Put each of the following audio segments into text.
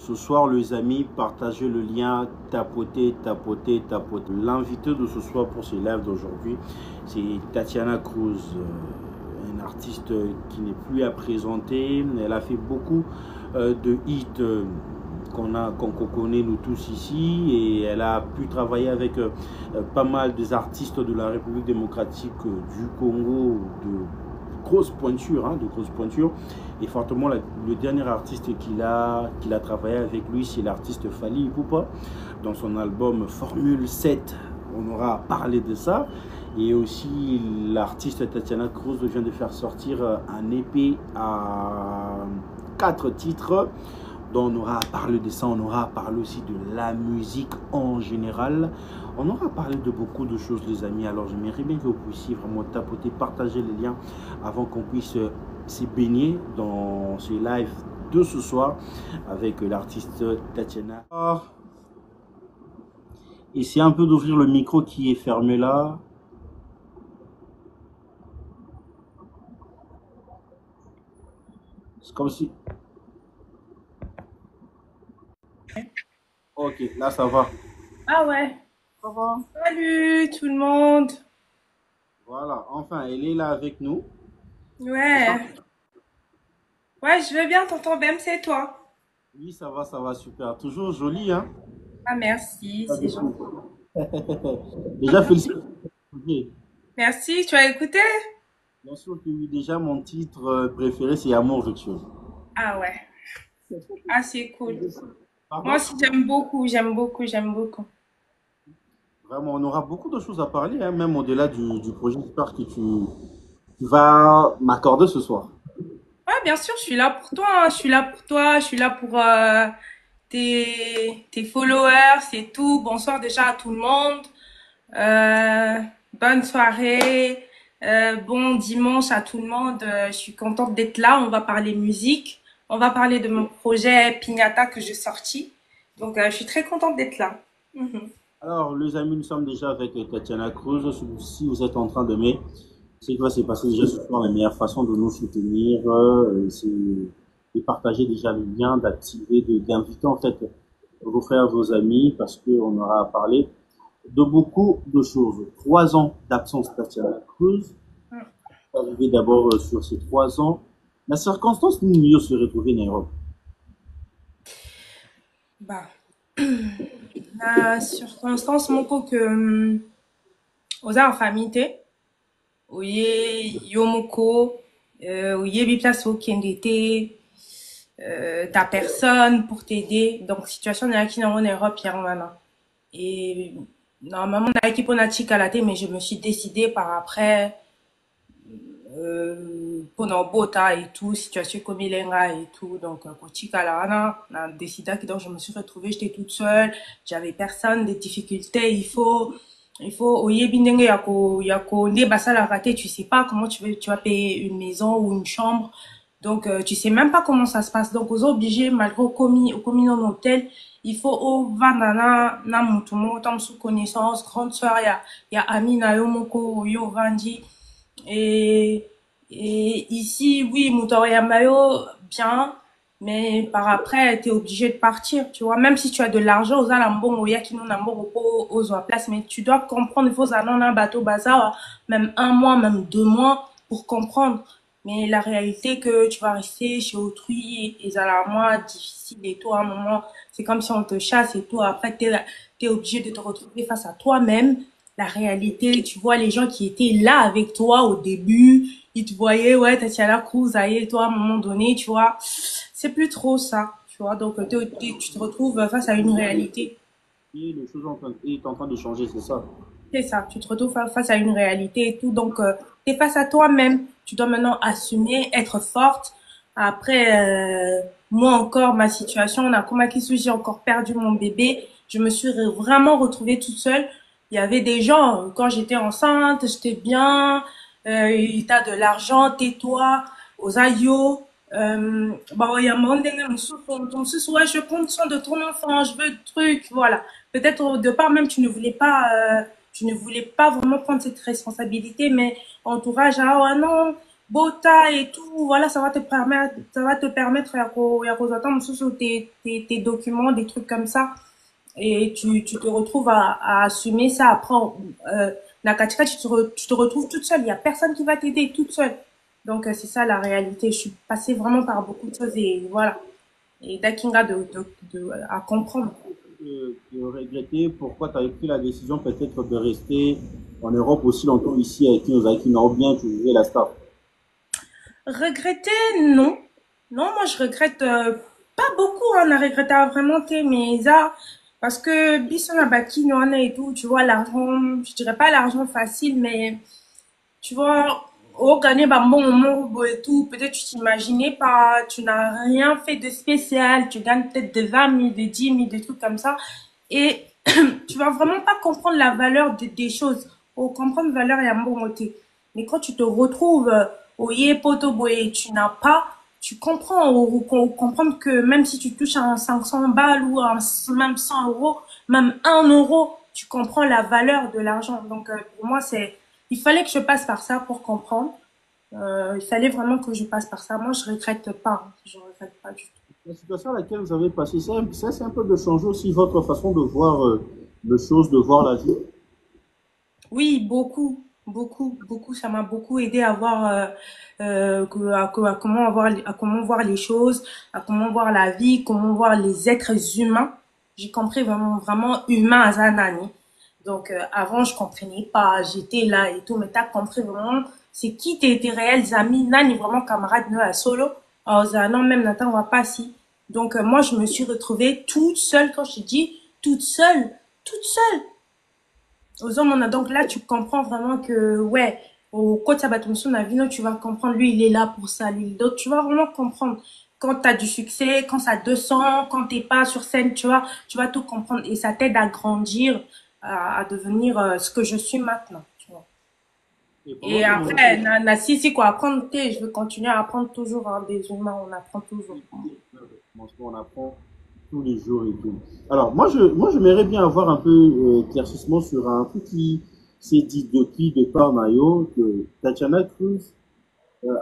Ce soir, les amis, partagez le lien, tapotez, tapotez, tapotez. L'invité de ce soir pour ce live d'aujourd'hui, c'est Tatiana Cruz, une artiste qui n'est plus à présenter. Elle a fait beaucoup de hits qu'on connaît nous tous ici, et elle a pu travailler avec pas mal des artistes de la République démocratique du Congo, de grosses pointures, de grosses pointures. Et fortement, le dernier artiste qu'il a travaillé avec lui, c'est l'artiste Fally Ipupa. Dans son album Formule 7, on aura parlé de ça. Et aussi, l'artiste Tatiana Cruz vient de faire sortir un EP à 4 titres. Donc on aura parlé de ça, on aura parlé aussi de la musique en général. On aura parlé de beaucoup de choses, les amis. Alors j'aimerais bien que vous puissiez vraiment tapoter, partager les liens avant qu'on puisse se baigner dans ce live de ce soir avec l'artiste Tatiana. Essayez un peu d'ouvrir le micro qui est fermé là. C'est comme si... Ok, là ça va. Ah ouais. Ça va. Salut tout le monde. Voilà, enfin, elle est là avec nous. Ouais. Ouais, je veux bien, tonton Bem, c'est toi. Oui, ça va, super. Toujours joli, hein? Ah merci, Pas c'est de gentil. coup. Déjà, félicitations. Merci, tu as écouté? Bien sûr que oui, déjà, mon titre préféré, c'est Amour virtuel. Ah ouais. Ah c'est cool. Moi Pardon? aussi j'aime beaucoup, j'aime beaucoup, j'aime beaucoup. Vraiment, on aura beaucoup de choses à parler, hein, même au-delà du projet. J'espère que tu vas m'accorder ce soir. Ouais, bien sûr, je suis là pour toi, hein. Je suis là pour toi, je suis là pour tes followers, c'est tout. Bonsoir déjà à tout le monde. Euh, Bonne soirée, bon dimanche à tout le monde. Je suis contente d'être là. On va parler musique. On va parler de mon projet Pignata que j'ai sorti. Donc, je suis très contente d'être là. Mhm. Alors, les amis, nous sommes déjà avec Tatiana Cruz. Si vous êtes en train de m'aider, ce qui va se passer déjà ce soir, la meilleure façon de nous soutenir, c'est de partager déjà le lien, d'activer, d'inviter en fait vos frères, vos amis, parce qu'on aura parlé de beaucoup de choses. 3 ans d'absence de Tatiana Cruz. Arrivé d'abord sur ces 3 ans. La circonstance nous mieux se retrouver à Nairobi. Bah, la circonstance moko que oza en famille te, oye yomoko, oyebi place okende te, ta personne pour t'aider. Donc, situation na qui en Europe hier maintenant. Et normalement, on a équipe on a chikalate, mais je me suis décidée par après, pendant Bota et tout, situation comme Ilenga et tout. Donc, pour Chikalana, on a décidé que donc je me suis retrouvée, j'étais toute seule, j'avais personne, des difficultés, au yebindenge yako nde basala raté, tu sais pas comment tu vas payer une maison ou une chambre. Donc, tu sais même pas comment ça se passe. Donc, aux obligés, malgré au commis dans l'hôtel, il faut au vandana na mutumo, tam sous connaissance, grande sœur, il y a Amina, yo moko, yo vandi. Et, et ici, oui, Mutoria Mayo, bien, mais par après, t'es obligé de partir, tu vois. Même si tu as de l'argent, aux alambons, au yakino nambo, aux place, mais tu dois comprendre, il faut aller un bateau bazar, même un mois, même 2 mois, pour comprendre. Mais la réalité que tu vas rester chez autrui, et ça la moins difficile et tout, à un moment, c'est comme si on te chasse et tout. Après, t'es obligé de te retrouver face à toi-même, la réalité. Tu vois les gens qui étaient là avec toi au début, ils te voyaient, ouais, Tatiana Cruz, et toi, à un moment donné, tu vois, c'est plus trop ça, tu vois. Donc, tu te retrouves face à une réalité. Et les choses est en train de changer, c'est ça. C'est ça, tu te retrouves face à une réalité et tout. Donc, tu es face à toi-même. Tu dois maintenant assumer, être forte. Après, moi encore, ma situation, on a combattu, j'ai encore perdu mon bébé. Je me suis vraiment retrouvée toute seule. Il y avait des gens, quand j'étais enceinte, j'étais bien, t'as de l'argent, tais-toi, aux aïeux. Bon, il y a un moment donné, ouais, je compte soin de ton enfant, je veux le truc, voilà. Peut-être au départ même, tu ne voulais pas vraiment prendre cette responsabilité, mais entourage, ah ouais, non, bota et tout, voilà, ça va te permettre à cause attendre sous tes documents, des trucs comme ça. Et tu te retrouves à assumer ça. Après, Nakatika, tu te retrouves toute seule. Il y a personne qui va t'aider toute seule. Donc, c'est ça la réalité. Je suis passée vraiment par beaucoup de choses et voilà. Et Dakinga à comprendre. De regretter pourquoi tu avais pris la décision peut-être de rester en Europe aussi longtemps ici avec Kinozaki, ou bien tu vivais la star. Regretter, non. Non, moi, je regrette pas beaucoup. On a regretté vraiment mais ça, parce que Bisson Baki, nous, on a et tout, tu vois, l'argent, je dirais pas l'argent facile, mais tu vois, au gagner bah, bon moment et tout, peut-être tu t'imaginais pas, tu n'as rien fait de spécial, tu gagnes peut-être de 20 000, de 10 000, des trucs comme ça, et tu vas vraiment pas comprendre la valeur des choses, ou comprendre la valeur et un bon côté. Mais quand tu te retrouves au Yepoto et tu n'as pas, tu comprends, ou comprendre que même si tu touches un 500 balles ou même 100 euros, même 1 euro, tu comprends la valeur de l'argent. Donc pour moi, il fallait que je passe par ça pour comprendre. Il fallait vraiment que je passe par ça. Moi, je regrette pas. Je regrette pas du tout. La situation à laquelle vous avez passé, c'est un peu de changer aussi votre façon de voir les choses, de voir la vie. Oui, beaucoup, beaucoup, beaucoup. Ça m'a beaucoup aidé à voir à comment à comment voir les choses, à comment voir la vie, comment voir les êtres humains. J'ai compris vraiment, vraiment humain à Zanani. Donc avant, je comprenais pas. J'étais là et tout, mais t'as compris vraiment. C'est qui tes réels amis, Nani vraiment camarade nous à solo. Alors non, même Nathan, on va pas si. Donc moi, je me suis retrouvée toute seule quand je dis toute seule, toute seule aux hommes, on a donc là, tu comprends vraiment que, ouais, au coach Sabatonso Navino, tu vas comprendre, lui, il est là pour ça, lui, d'autres, tu vas vraiment comprendre. Quand tu as du succès, quand ça descend, quand t'es pas sur scène, tu vas tout comprendre et ça t'aide à grandir, à devenir ce que je suis maintenant, tu vois. Et pendant Et ce après, moment, si, quoi, apprendre, je veux continuer à apprendre toujours, hein, des humains, on apprend toujours. on apprend tous les jours et tout. Alors, moi, j'aimerais bien avoir un peu éclaircissement sur un truc qui s'est dit depuis départ Mayo, que Tatiana Cruz,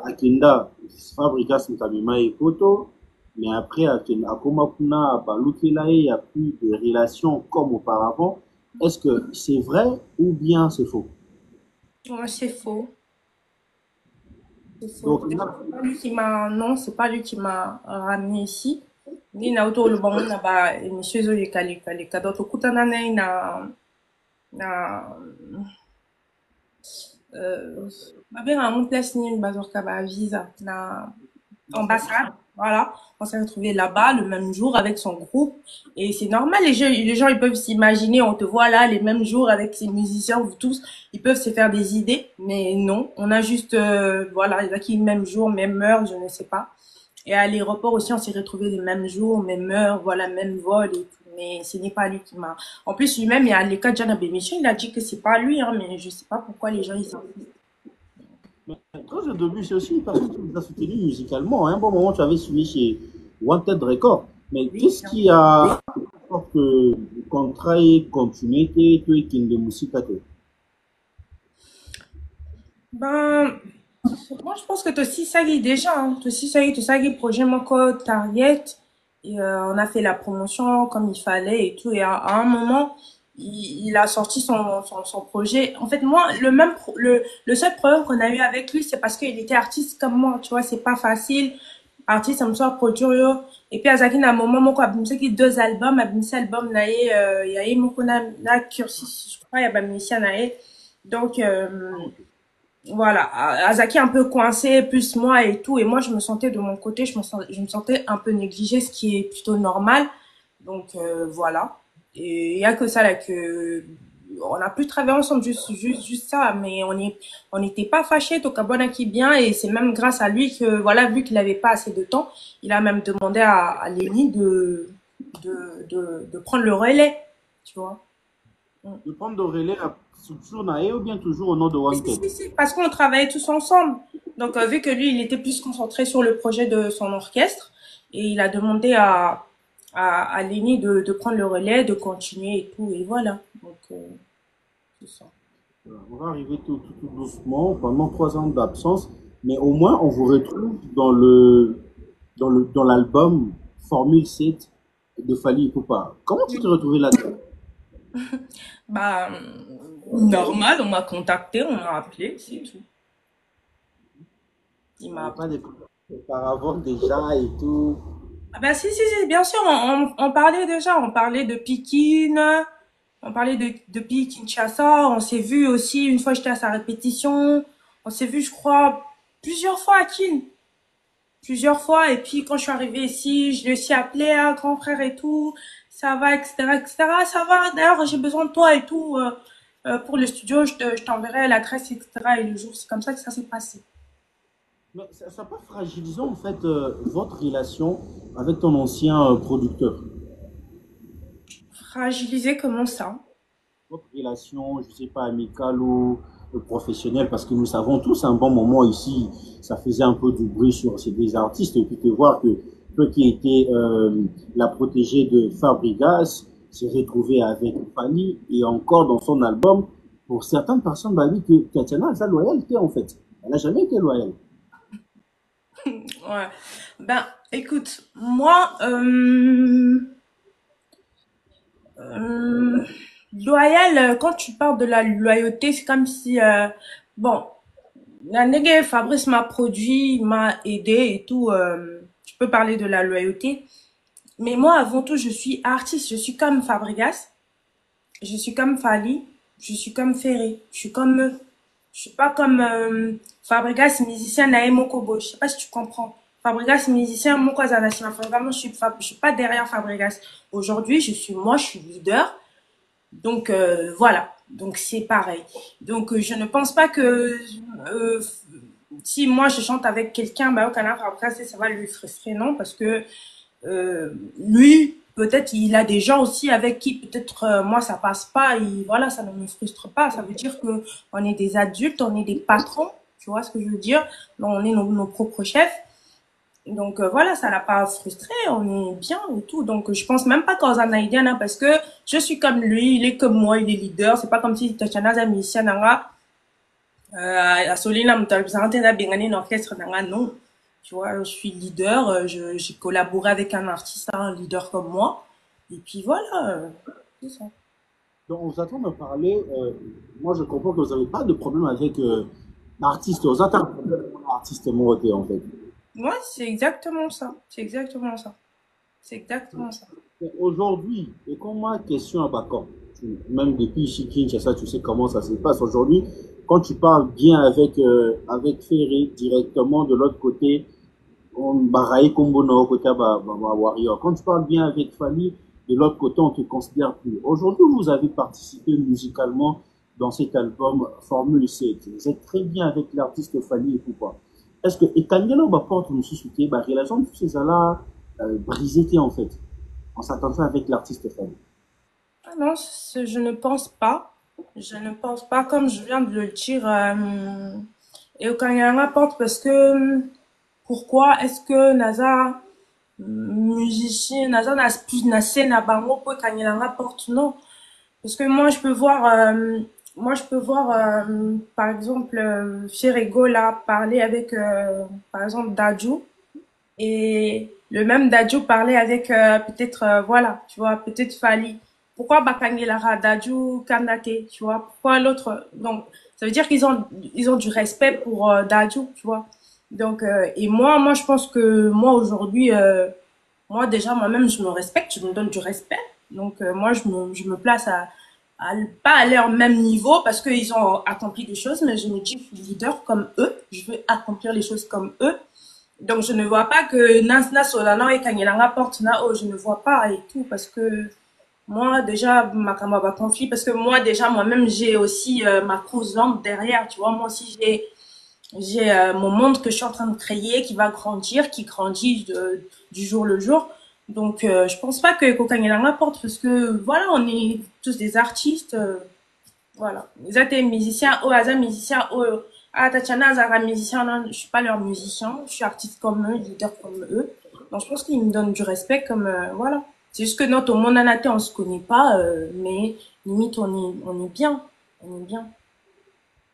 Akenda, Fabricas Mukamima et Poto, mais après, Akoma Kuna, Balukelae, il n'y a plus de relations comme auparavant. Est-ce que c'est vrai ou bien c'est faux? Ouais, c'est faux. C'est faux. Donc, Déjà, c'est pas lui qui m'a, non, c'est pas lui qui m'a ramené ici. Ni na auto le bon na ba monsieur zo kale ka d'autres kutana na ma bien à mon place ni bazor ka ba visa na ambassade. Voilà. On s'est retrouvés là-bas le même jour avec son groupe. Et c'est normal, les gens, ils peuvent s'imaginer, on te voit là, les mêmes jours avec ces musiciens, vous tous, ils peuvent se faire des idées. Mais non, on a juste, voilà, ils acquis le même jour, même heure, je ne sais pas. Et à l'aéroport aussi, on s'est retrouvés les mêmes jours, même heure, voilà, même vol et tout. Mais ce n'est pas lui qui m'a. En plus, lui-même, il y a les cas de Jana Bémission, il a dit que c'est pas lui, hein, mais je sais pas pourquoi les gens, ils s'en mais quand au début, c'est aussi une personne qui vous a soutenu musicalement. À un bon moment, tu avais suivi chez Wanted Record. Mais oui. qu'est-ce qui a fait que le contrat ait continué que de musique? Ben, moi, je pense que aussi ça y est déjà, hein. Aussi ça y est, projet mon code, Target. Et on a fait la promotion comme il fallait et tout. Et à un moment, il a sorti son projet. En fait, moi, le seul problème qu'on a eu avec lui, c'est parce qu'il était artiste comme moi. Tu vois, c'est pas facile. Artiste, ça me soit produire. Et puis, Azaki, à un moment, moi, quoi, je sais qu'il y a 2 albums, album, là, il y a eu, mon na cursus, je crois, il y a, donc, voilà, Azaki un peu coincé, plus moi et tout. Et moi, je me sentais de mon côté, je me sentais un peu négligée, ce qui est plutôt normal. Donc, voilà. Et il y a que ça, là, que on a pu travailler ensemble, juste ça. Mais on n'était pas fâchés, Tokabona qui bien. Et c'est même grâce à lui que, voilà, vu qu'il n'avait pas assez de temps, il a même demandé à Lénie de prendre le relais, tu vois. Mm. De prendre de relais à toujours Naé ou bien toujours au nom de Wanted? Parce qu'on travaillait tous ensemble. Donc, vu que lui, il était plus concentré sur le projet de son orchestre, et il a demandé à Lenny de prendre le relais, de continuer et tout, et voilà. Donc, c'est ça. On va arriver tout doucement pendant 3 ans d'absence, mais au moins on vous retrouve dans l'album Formule 7 de Fally Ipupa. Comment tu t'es retrouvé là-dedans? Bah, normal, on m'a contacté, on m'a appelé, c'est tout. Il Il n'y m'a avait appelé. pas de auparavant déjà et tout. Ah bah si, bien sûr, on parlait déjà, on parlait de Pikine, on parlait depuis Kinshasa, on s'est vu aussi, une fois j'étais à sa répétition, on s'est vu, je crois, plusieurs fois à Kin, plusieurs fois, et puis quand je suis arrivée ici, je lui ai aussi appelé, ah, grand frère et tout, ça va, etc., ça va, d'ailleurs j'ai besoin de toi et tout, pour le studio, je t'enverrai l'adresse, etc., et le jour, c'est comme ça que ça s'est passé. Mais ça n'a pas fragilisé en fait votre relation avec ton ancien producteur? Fragilisé, comment ça? Votre relation, je ne sais pas, amicale ou professionnelle, parce que nous savons tous, à un bon moment ici, ça faisait un peu du bruit sur ces deux artistes, et puis de voir que toi qui étais la protégée de Fabregas s'est retrouvé avec Fanny, et encore dans son album, pour certaines personnes, bah oui, que Tatiana a sa loyauté en fait. Elle n'a jamais été loyale. Ouais. Ben, écoute, moi, Euh, loyal, quand tu parles de la loyauté, c'est comme si, bon, la nègre Fabrice m'a produit, m'a aidé et tout, tu peux parler de la loyauté. Mais moi, avant tout, je suis artiste, je suis comme Fabregas, je suis comme Fali, je suis comme Ferré, je suis comme eux. Je suis pas comme Fabregas, musicien Naemo Kobo, je sais pas si tu comprends. Fabregas, musicien Moko Zanashima. Vraiment, je suis pas derrière Fabregas. Aujourd'hui, je suis leader. Donc voilà, donc c'est pareil. Donc je ne pense pas que euh, si moi je chante avec quelqu'un, bah au canard après ça va lui frustrer, non, parce que lui peut-être il a des gens aussi avec qui peut-être moi ça passe pas, et voilà, ça ne me frustre pas. Ça veut dire que on est des adultes, on est des patrons, tu vois ce que je veux dire. Donc, on est nos propres chefs. Donc voilà, ça l'a pas frustré, on est bien et tout. Donc je pense même pas qu'aux Anaïdiens, hein, parce que je suis comme lui, il est comme moi, il est leader. C'est pas comme si Tatiana Zamissia Nanga, à Solina Moutalbzantena Bengani l'orchestre Nanga, non. Tu vois, je suis leader, j'ai collaboré avec un artiste, un leader comme moi. Et puis voilà, c'est ça. Donc, on s'attend à parler. Moi, je comprends que vous n'avez pas de problème avec l'artiste. Vous attendez un problème avec l'artiste Moroté, en fait. Ouais, c'est exactement ça. C'est exactement ça. C'est exactement ça. Aujourd'hui, et comme ma question à Bakon, même depuis ici, Kinshasa, tu sais comment ça se passe aujourd'hui. Quand tu parles bien avec Ferré directement de l'autre côté, on baraye Kombo no côté Warrior. Quand tu parles bien avec Fali, de l'autre côté, on te considère plus. Aujourd'hui, vous avez participé musicalement dans cet album Formule 7. Vous êtes très bien avec l'artiste Fali et pourquoi. Est-ce que, et quand on va porter une société, la relation de ces là brisée en fait, en s'attendant avec l'artiste Fali. Ah non, je ne pense pas. Je ne pense pas, comme je viens de le dire. Et quand il y a un rapport, parce que pourquoi est-ce que NASA, musicien, NASA n'a plus na scène à Bango pour quand il y a un rapport, non? Parce que moi je peux voir, par exemple, Ferrego là parler avec, par exemple, Dadju. Et le même Dadju parlait avec peut-être, voilà, tu vois, peut-être Fali. Pourquoi Bakangelara, Dadju, Kandake, tu vois, pourquoi l'autre? Donc, ça veut dire ils ont du respect pour Dadju, tu vois. Donc, et moi, je pense que moi, aujourd'hui, moi, déjà, moi-même, je me respecte, je me donne du respect. Donc, moi, je me place pas à leur même niveau parce qu'ils ont accompli des choses, mais je me dis, je suis leader comme eux, je veux accomplir les choses comme eux. Donc, je ne vois pas que Nas Solana et Kanyelanga porte na, oh, je ne vois pas et tout, parce que moi, déjà, ma camarade va conflit, parce que moi, déjà, moi-même, j'ai aussi ma cause lampe derrière, tu vois. Moi aussi, j'ai mon monde que je suis en train de créer, qui va grandir, qui grandit du jour le jour. Donc, je pense pas que Kanyelanga porte, parce que, voilà, on est tous des artistes, voilà. Ils étaient musiciens, oh, Aza musicien, oh, ah, Tatiana, Azara musicien, non, je suis pas leur musicien, je suis artiste comme eux, leader comme eux. Donc, je pense qu'ils me donnent du respect comme, voilà. C'est juste que notre monde en on se connaît pas, mais limite, on est bien. On est bien.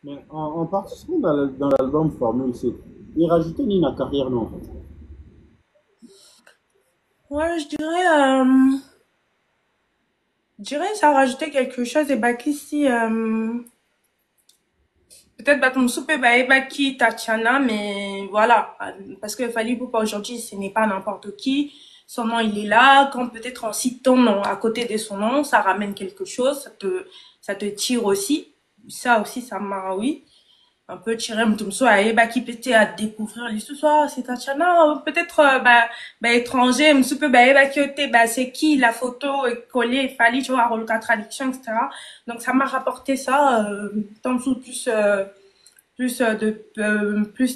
Mais en participant dans l'album Formule 7, il rajoutait ni la carrière, non, en fait. Ouais, je dirais ça rajoutait quelque chose et bah qu'ici, peut-être bah ton soupe bah et bah qui Tatiana, mais voilà, parce que Fally Ipupa aujourd'hui, ce n'est pas n'importe qui. Son nom, il est là. Quand peut-être on cite ton nom à côté de son nom, ça ramène quelque chose, ça te tire aussi. Ça aussi, ça m'a, oui. Un peu tiré mtumso bah qui peut à découvrir l'histoire c'est Tatiana peut-être bah étranger msupe bah qui était bah c'est qui la photo est collée il fallait tu vois rôle traduction etc donc ça m'a rapporté ça tant plus plus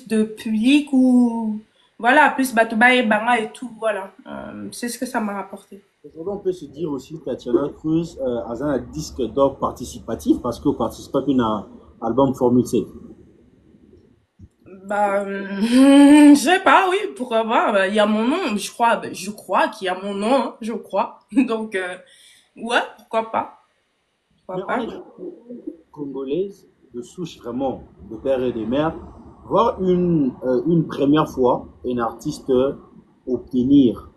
de public ou voilà plus bah et banga et tout voilà c'est ce que ça m'a rapporté. Aujourd'hui, on peut se dire aussi que Tatiana Cruz a un disque d'or participatif parce qu'elle participe à un album Formule 7. Bah, je sais pas, oui, pourquoi pas. Bah, il y a mon nom, je crois qu'il y a mon nom, hein, je crois. Donc, ouais, pourquoi pas. Mais Pourquoi on pas. est congolaise de souche vraiment de père et de mère. Voir une première fois un artiste obtenir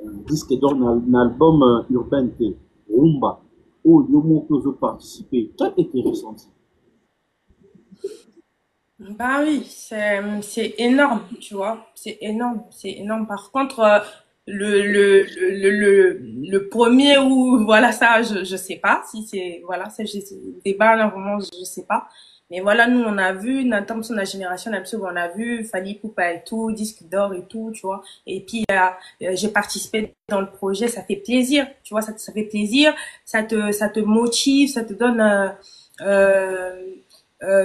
un disque d'or dans un album urbain T, Rumba, où Yomo peut participer. Quel était ressenti? Bah oui, c'est énorme, tu vois. C'est énorme, c'est énorme. Par contre, le premier ou voilà ça, je sais pas si c'est voilà, c'est le débat là vraiment, je sais pas. Mais voilà, nous on a vu, Nathan de la génération, on a vu, Fally Ipupa et tout, disque d'or et tout, tu vois. Et puis j'ai participé dans le projet, ça fait plaisir, tu vois, ça fait plaisir, ça te motive, ça te donne euh,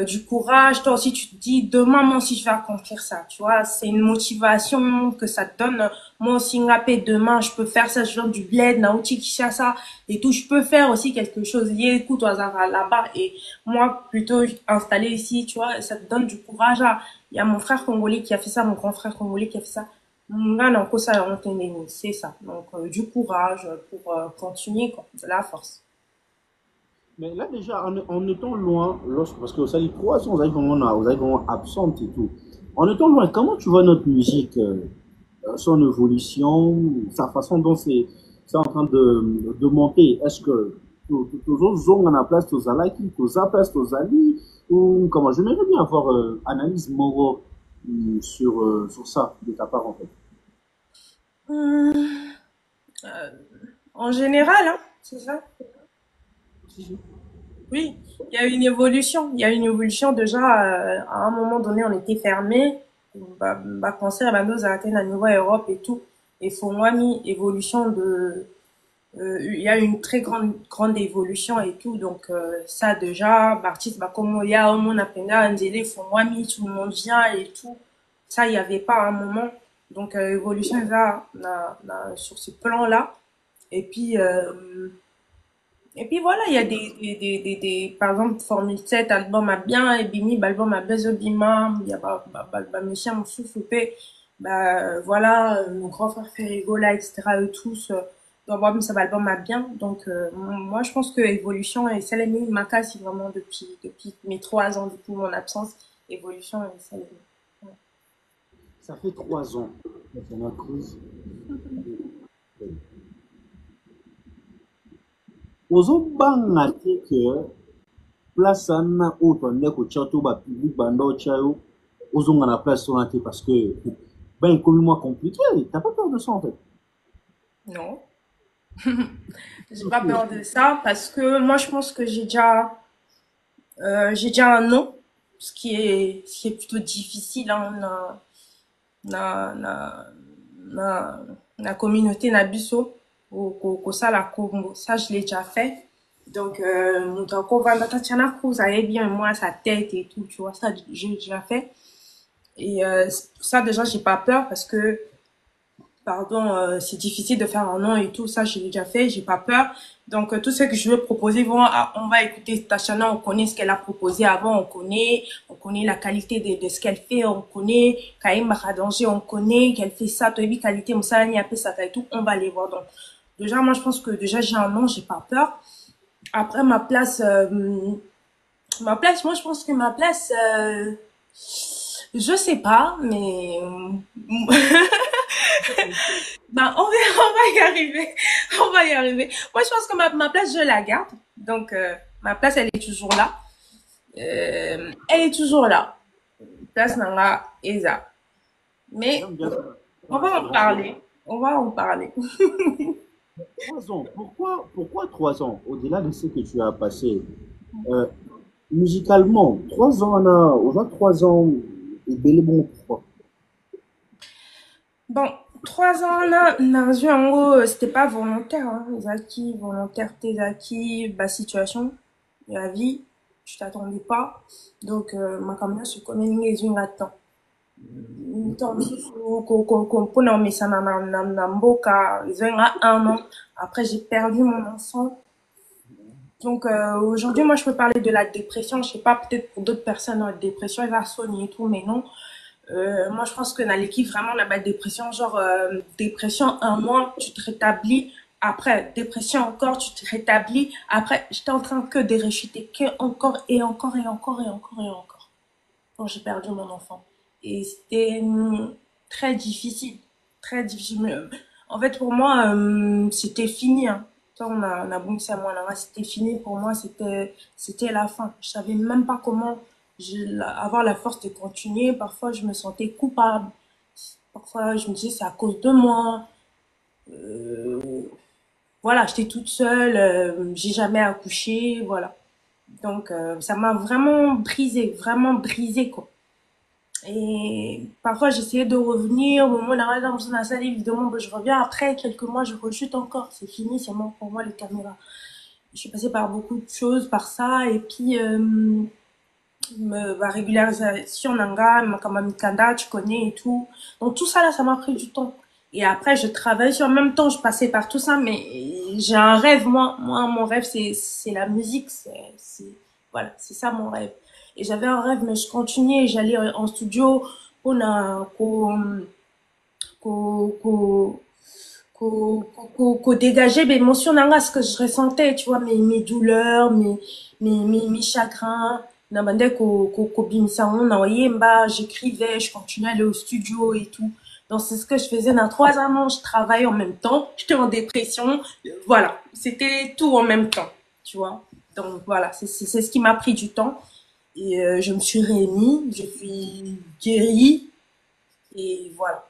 du courage. Toi aussi, tu te dis, demain, moi aussi, je vais accomplir ça. Tu vois, c'est une motivation que ça te donne. Moi aussi, ngapé, demain, je peux faire ça, je viens du bled, naouti, ça et tout. Je peux faire aussi quelque chose. Lié, écoute, au hasard là-bas. Et moi, plutôt installé ici, tu vois, ça te donne du courage. Il y a mon frère congolais qui a fait ça, mon grand frère congolais qui a fait ça. Là, non, ça, c'est ça. Donc, du courage pour continuer, quoi. De la force. Mais là, déjà, en étant loin, parce que ça dit 3 ans, vous avez vraiment absente et tout. En étant loin, comment tu vois notre musique, son évolution, sa façon dont c'est en train de monter? Est-ce que toujours zone en place, tous alaki, tous apes, tous ali, ou comment? J'aimerais bien avoir analyse moro sur ça de ta part, en fait. Hum, en général, hein, c'est ça. Si, si. Oui, il y a une évolution. Il y a une évolution déjà. À un moment donné, on était fermé. Bah, penser à nous arrêter la nouvelle Europe et tout. Et faut moi mis évolution de. Il y a une très grande évolution et tout. Donc ça déjà, artiste bah comme il y a au monde apena Angélé, faut moi mis tout le monde vient et tout. Ça il y avait pas à un moment. Donc évolution là, sur ce plan-là. Et puis et puis voilà, il y a par exemple, Formule 7, album a bien, et Bini, album a bien, Bima, il y a monsieur, mon souffle, voilà, mon grand frère Ferrigola, etc., eux tous, ça, album a bien. Donc, moi, je pense que Evolution et Salemi, Maka, c'est vraiment depuis mes 3 ans, depuis mon absence, Evolution et Salemi. Ouais. Ça fait 3 ans, Tatiana Cruz. Ozobanga te que place na oyo tondeko kotia to bapublic banda otia yo ozonga na place wana te parce que ben ekomi moins compliqué. T'as pas peur de ça en fait? Non, j'ai pas Ok. peur de ça parce que moi, je pense que j'ai déjà un nom, ce qui est plutôt difficile, hein, na, na, na, na communauté na biso, ça la Congo. Ça, je l'ai déjà fait. Donc, mon tanko vanda Tatiana Cruz, allait bien, moi, sa tête et tout, tu vois, ça, j'ai déjà fait. Et pour ça, déjà, j'ai pas peur parce que pardon, c'est difficile de faire un nom et tout ça, j'ai déjà fait, j'ai pas peur. Donc tout ce que je veux proposer, bon, on va écouter Tachana, on connaît ce qu'elle a proposé avant, on connaît la qualité de ce qu'elle fait, on connaît Kaïm Maradangé, on connaît qu'elle fait ça, Tobi qualité, Moussani, après ça et tout, on va les voir. Donc déjà, moi je pense que déjà j'ai un nom, j'ai pas peur. Après ma place Ma place, moi je pense que ma place, je sais pas, mais ben, on va y arriver. On va y arriver. Moi, je pense que ma place, je la garde. Donc, ma place, elle est toujours là. Elle est toujours là. Place Nanga Eza. Mais J'aime bien ça. on va en parler. On va en parler. 3 ans. Pourquoi 3 ans? Au-delà de ce que tu as passé, euh, musicalement, 3 ans, on a 3 ans, et bel et bon, pourquoi? Bon, 3 ans là, dans une en gros, c'était pas volontaire, hein. Les acquis, volontaire, tes acquis, bah, situation, la vie, je t'attendais pas. Donc, ma caméra se connaît les unes là-dedans. Tant qu'on peut mais ça n'a mboka, ils ont 1 an. Après, j'ai perdu mon enfant. Donc, aujourd'hui, moi, je peux parler de la dépression. Je sais pas, peut-être pour d'autres personnes, la dépression, elle va soigner et tout, mais non. Moi, je pense que dans l'équipe, vraiment, la bas dépression, genre, dépression 1 mois, tu te rétablis. Après, dépression encore, tu te rétablis. Après, j'étais en train que de réchuter, que encore et encore et encore et encore et encore. Quand j'ai perdu mon enfant. Et c'était très difficile. Très difficile. En fait, pour moi, c'était fini. Hein. Quand on a boum, c'est moi là, c'était fini. Pour moi, c'était la fin. Je savais même pas comment avoir la force de continuer. Parfois, je me sentais coupable. Parfois, je me disais, c'est à cause de moi. Voilà, j'étais toute seule. J'ai jamais accouché. Voilà. Donc, ça m'a vraiment brisé, quoi. Et parfois, j'essayais de revenir. Au moment où on dans la salle, évidemment, je reviens. Après, quelques mois, je rechute encore. C'est fini, c'est mort pour moi, les caméras. Je suis passée par beaucoup de choses, par ça. Et puis, ma régularisation, Nanga, ma Kamamikanda, tu connais et tout. Donc, tout ça, là, ça m'a pris du temps. Et après, je travaillais sur, en même temps, je passais par tout ça, mais j'ai un rêve, moi. Moi, mon rêve, c'est la musique. Voilà, c'est ça mon rêve. Et j'avais un rêve, mais je continuais, j'allais en studio, on a, qu'on, qu'on dégageait mes émotions, ce que je ressentais, tu vois, mes douleurs, mes chagrins. Nabande ko bimisa on na oyemba, j'écrivais, je continuais à aller au studio et tout. Donc c'est ce que je faisais dans 3 ans, je travaillais en même temps, j'étais en dépression, voilà, c'était tout en même temps, tu vois. Donc voilà, c'est ce qui m'a pris du temps et je me suis réémis, je suis guérie et voilà.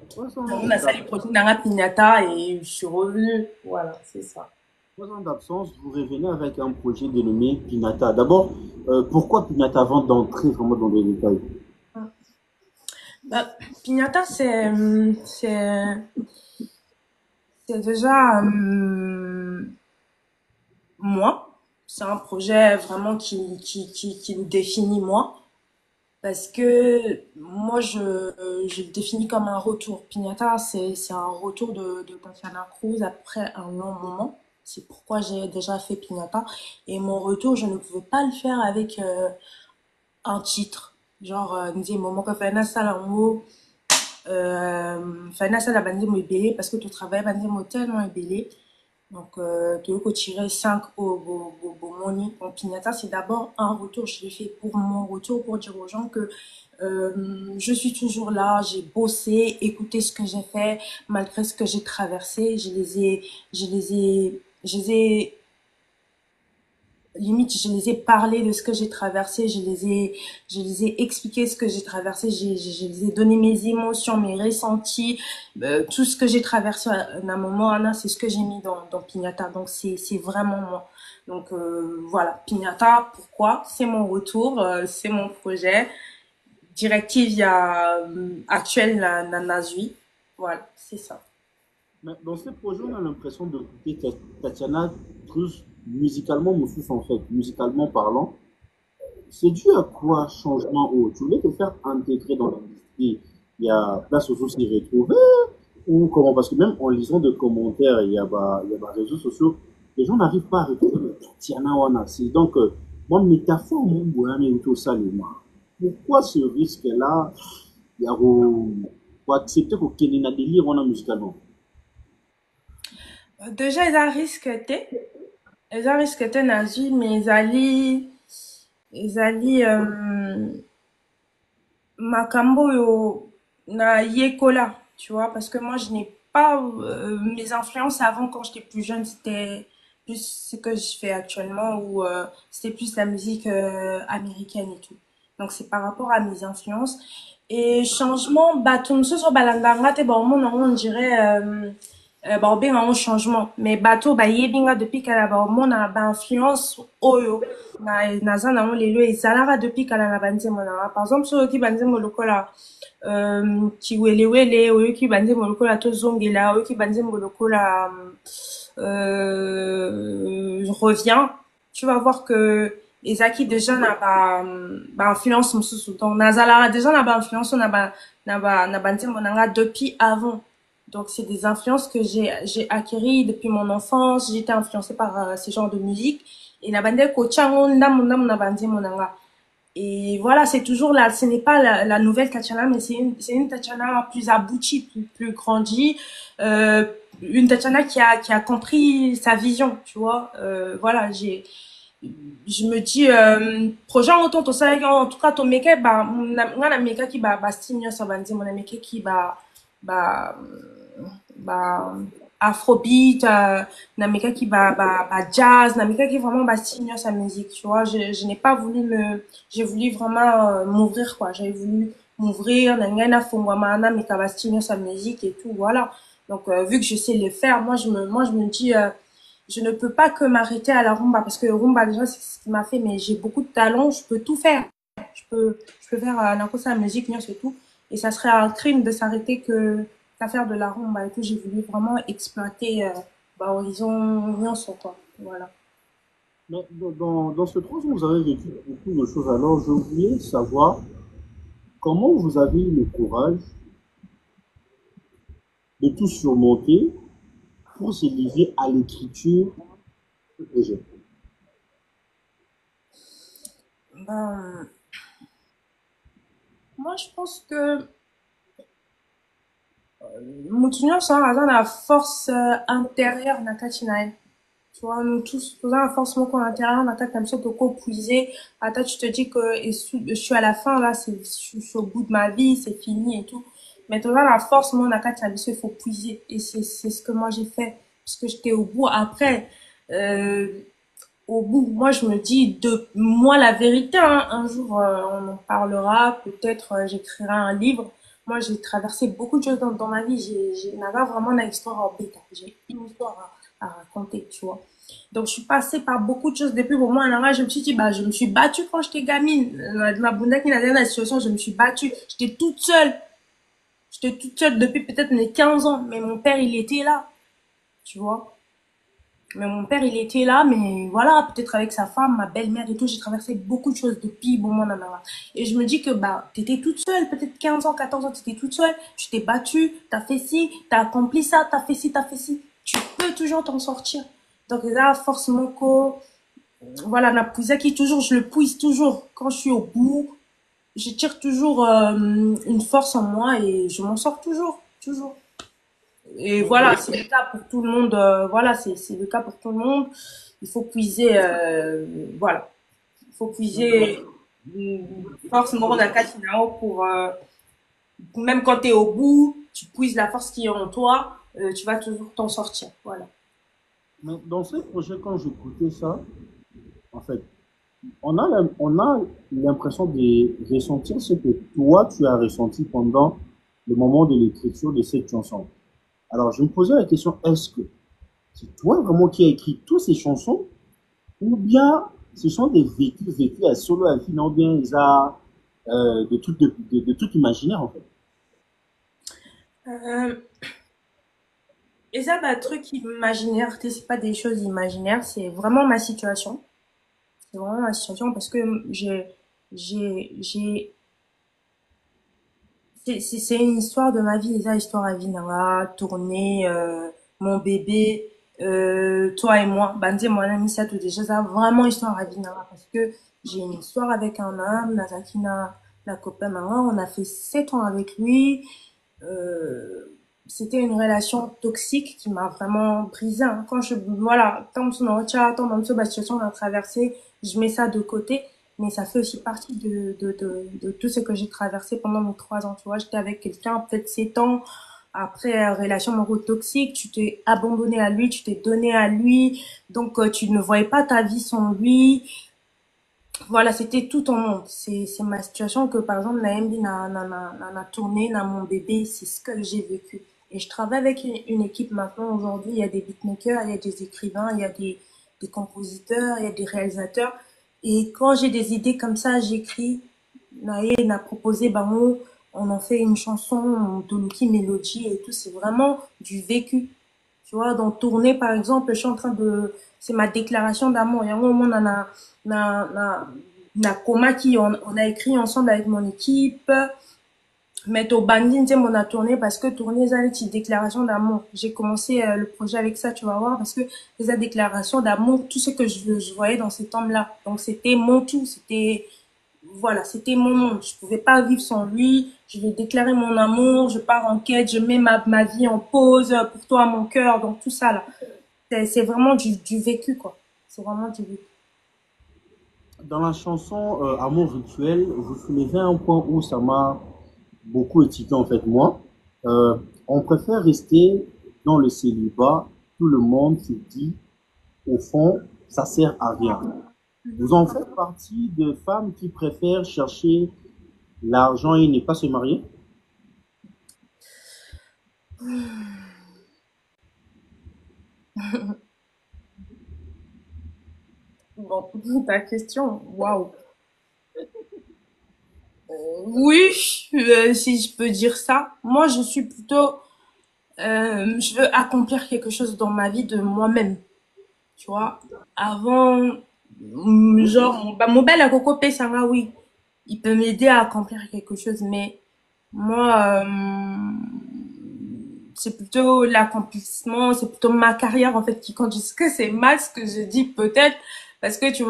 Trois Donc, ans on a salé d'ab- protéine dans la pignata et je suis revenue. Voilà, c'est ça. 3 ans d'absence, vous revenez avec un projet dénommé Pinata. D'abord, pourquoi Pinata avant d'entrer vraiment dans les détails? Bah, pignata, c'est déjà moi. C'est un projet vraiment qui me définit moi. Parce que moi, je le définis comme un retour. Pignata, c'est un retour de Tatiana Cruz après un long moment. C'est pourquoi j'ai déjà fait Pignata. Et mon retour, je ne pouvais pas le faire avec un titre. Genre, Nzi Momoko Fana Salango, Fana Sala Banzemo Ebele, parce que ton travail Banzemo tellement Ebele. Donc, tu veux tirer 5 au money. Donc, Pignata, c'est d'abord un retour. Je l'ai fait pour mon retour, pour dire aux gens que je suis toujours là, j'ai bossé, écouté ce que j'ai fait, malgré ce que j'ai traversé. Je les ai, limite, je les ai parlé de ce que j'ai traversé, je les ai expliqué ce que j'ai traversé, je les ai donné mes émotions, mes ressentis, tout ce que j'ai traversé à un moment, Anna, c'est ce que j'ai mis dans Pignata. Donc, c'est vraiment moi. Donc, voilà. Pignata, pourquoi? C'est mon retour, c'est mon projet. Directive, il y a actuelle, la Nazui. Voilà, c'est ça. Mais dans ce projet, on a l'impression de d'écouter Tatiana Cruz musicalement, Moussous en fait, musicalement parlant. C'est dû à quoi changement haut? Tu voulais te faire intégrer dans l'industrie. Il y a place aux s'y retrouver ou comment? Parce que même en lisant des commentaires, il y a des réseaux sociaux, les gens n'arrivent pas à retrouver Tatiana Wana. C'est donc, moi, métaphore, mon boulot, tout ça, pourquoi ce risque-là? Il y a pour accepter qu'il y ait un délire on a musicalement. Déjà, il y a un risque, t'es. eza risque te nazwi mais ezali makambo oyo na yekola, tu vois, parce que moi je n'ai pas mes influences avant quand j'étais plus jeune, c'était plus ce que je fais actuellement ou c'était plus la musique américaine et tout. Donc c'est par rapport à mes influences et changement bato mosusu balandanga te bon on dirait baobenga ngo changement mais bato bayebi nga depuis kala baomona bainfluence oyo naza nango lelo ezalaka depuis kala na banzembo nanga par exemple soki oyoki banzembo lokola kiwelewele oyoki banzembo lokola tozongela oyoki banzembo lokola revient tu vas voir que ezaki déjà na ba influence mosusu donc nazalaka déjà na ba influence na banzembo nanga depuis avant. Donc, c'est des influences que j'ai acquis depuis mon enfance. J'étais influencée par ce genre de musique. Et na bande ko chango ndam na bande monanga. Et voilà, c'est toujours là. Ce n'est pas la nouvelle Tatiana, mais c'est une Tatiana plus aboutie, plus grandie. Euh, une Tatiana qui a compris sa vision, tu vois. Voilà, je me dis, projet autant tout ça, en tout cas, ton make bah, na make qui ba stimulé ça bande, mon make qui ba bah afrobeat nameka qui bah jazz nameka qui vraiment bah signe sa musique tu vois je n'ai pas voulu me j'ai voulu vraiment m'ouvrir quoi j'avais voulu m'ouvrir nangana fongwama na meka bah signe sa musique et tout voilà donc vu que je sais le faire moi je me dis je ne peux pas que m'arrêter à la rumba parce que rumba déjà c'est ce qui m'a fait mais j'ai beaucoup de talent je peux tout faire je peux faire n'importe la musique c'est tout et ça serait un crime de s'arrêter que qu'à faire de la rumba et tout j'ai voulu vraiment exploiter bah horizon Nyonso quoi voilà. Mais dans ce 3 ans, vous avez vécu beaucoup de choses. Alors, je voulais savoir comment vous avez eu le courage de tout surmonter pour se livrer à l'écriture du projet. Ben, moi je pense que moto nyonso aza na force intérieure na kati na ye tu vois nous tous toza na force moko intérieure na kati na biso tokopuiser ata tu te dis que je suis à la fin là je suis au bout de ma vie c'est fini et tout mais toza na force moko na kati na biso il faut puiser et c'est ce que moi j'ai fait puisque j'étais au bout après euh, au bout moi je me dis de moi la vérité hein, un jour on en parlera peut-être j'écrirai un livre moi j'ai traversé beaucoup de choses dans ma vie j'ai n'avais vraiment une histoire en bêta j'ai une histoire à raconter tu vois donc je suis passée par beaucoup de choses depuis pour moi là je me suis dit bah je me suis battue quand j'étais gamine ma bunda qui n'a la situation je me suis battue j'étais toute seule depuis peut-être mes 15 ans mais mon père il était là tu vois mais mon père, il était là, mais voilà, peut-être avec sa femme, ma belle-mère et tout, j'ai traversé beaucoup de choses depuis bon moment nanana. Et je me dis que bah, t'étais toute seule, peut-être 15 ans, 14 ans, t'étais toute seule, tu t'es battue, t'as fait ci, t'as accompli ça, t'as fait ci, t'as fait ci. Tu peux toujours t'en sortir. Donc là, forcément que, voilà, la pousa qui toujours, je le puise toujours. Quand je suis au bout, je tire toujours une force en moi et je m'en sors toujours, toujours. Et Mais, voilà, c'est le cas pour tout le monde. Voilà, c'est le cas pour tout le monde. Il faut puiser, voilà, il faut puiser force Morona Katinao pour même quand tu es au bout, tu puises la force qui est en toi, tu vas toujours t'en sortir. Voilà. mais dans ces projets, quand j'écoutais ça, en fait, on a l'impression de ressentir ce que toi, tu as ressenti pendant le moment de l'écriture de cette chanson. Alors, je me posais la question, est-ce que c'est toi vraiment qui as écrit toutes ces chansons ou bien ce sont des vécus à solo à film, ou bien ils ont de tout imaginaire en fait. Euh, et ça, bah, truc imaginaire, c'est pas des choses imaginaires, c'est vraiment ma situation. C'est vraiment ma situation parce que j'ai c'est une histoire de ma vie, ça, histoire à vie, nanga, tourner, mon bébé, toi et moi, Bandé, mon ami, ça, tout déjà, ça, vraiment histoire à vie, nanga, parce que j'ai une histoire avec un homme, Nazakina, la copain, nanga, on a fait 7 ans avec lui, euh, c'était une relation toxique qui m'a vraiment brisée, hein. Quand voilà, tant que dans le chat, tant dans la situation qu'on a traversée, je mets ça de côté, mais ça fait aussi partie de tout ce que j'ai traversé pendant mes 3 ans, tu vois. J'étais avec quelqu'un, peut-être 7 ans, après, relation amoureuse toxique, tu t'es abandonné à lui, tu t'es donné à lui, donc tu ne voyais pas ta vie sans lui. Voilà, c'était tout en monde. C'est ma situation que, par exemple, la MB n'a tourné, n'a mon bébé, c'est ce que j'ai vécu. Et je travaille avec une équipe maintenant aujourd'hui. Il y a des beatmakers, il y a des écrivains, il y a des compositeurs, il y a des réalisateurs. Et quand j'ai des idées comme ça, j'écris. Naé n'a proposé, ben, on en fait une chanson de Lucky Melody et tout. C'est vraiment du vécu. Tu vois, dans tourner, par exemple, je suis en train de, c'est ma déclaration d'amour. Il y a un moment, na coma qui, on a écrit ensemble avec mon équipe. Mais au bandine, tu sais, on a tourné parce que tourner, ça, c'est une déclaration d'amour. J'ai commencé le projet avec ça, tu vas voir, parce que c'est la déclaration d'amour, tout ce que je voyais dans cet homme-là. Donc, c'était mon tout, c'était, voilà, c'était mon monde. Je pouvais pas vivre sans lui. Je vais déclarer mon amour. Je pars en quête. Je mets ma vie en pause pour toi, mon cœur. Donc tout ça là, c'est vraiment du vécu quoi. C'est vraiment du vécu. Dans la chanson Amour rituel, vous soulevez un point où ça m'a beaucoup étudié en fait moi. On préfère rester dans le célibat. Tout le monde se dit, au fond, ça sert à rien. Vous en faites partie de femmes qui préfèrent chercher l'argent et ne pas se marier? Bon, ta question, waouh. Oui, si je peux dire ça. Moi, je suis plutôt, je veux accomplir quelque chose dans ma vie de moi-même. Tu vois, avant, genre, mon bel à Coco Pessanga, oui, il peut m'aider à accomplir quelque chose, mais moi, c'est plutôt l'accomplissement, c'est plutôt ma carrière, en fait, qui compte. Est-ce que c'est mal ce que je dis, peut-être, parce que tu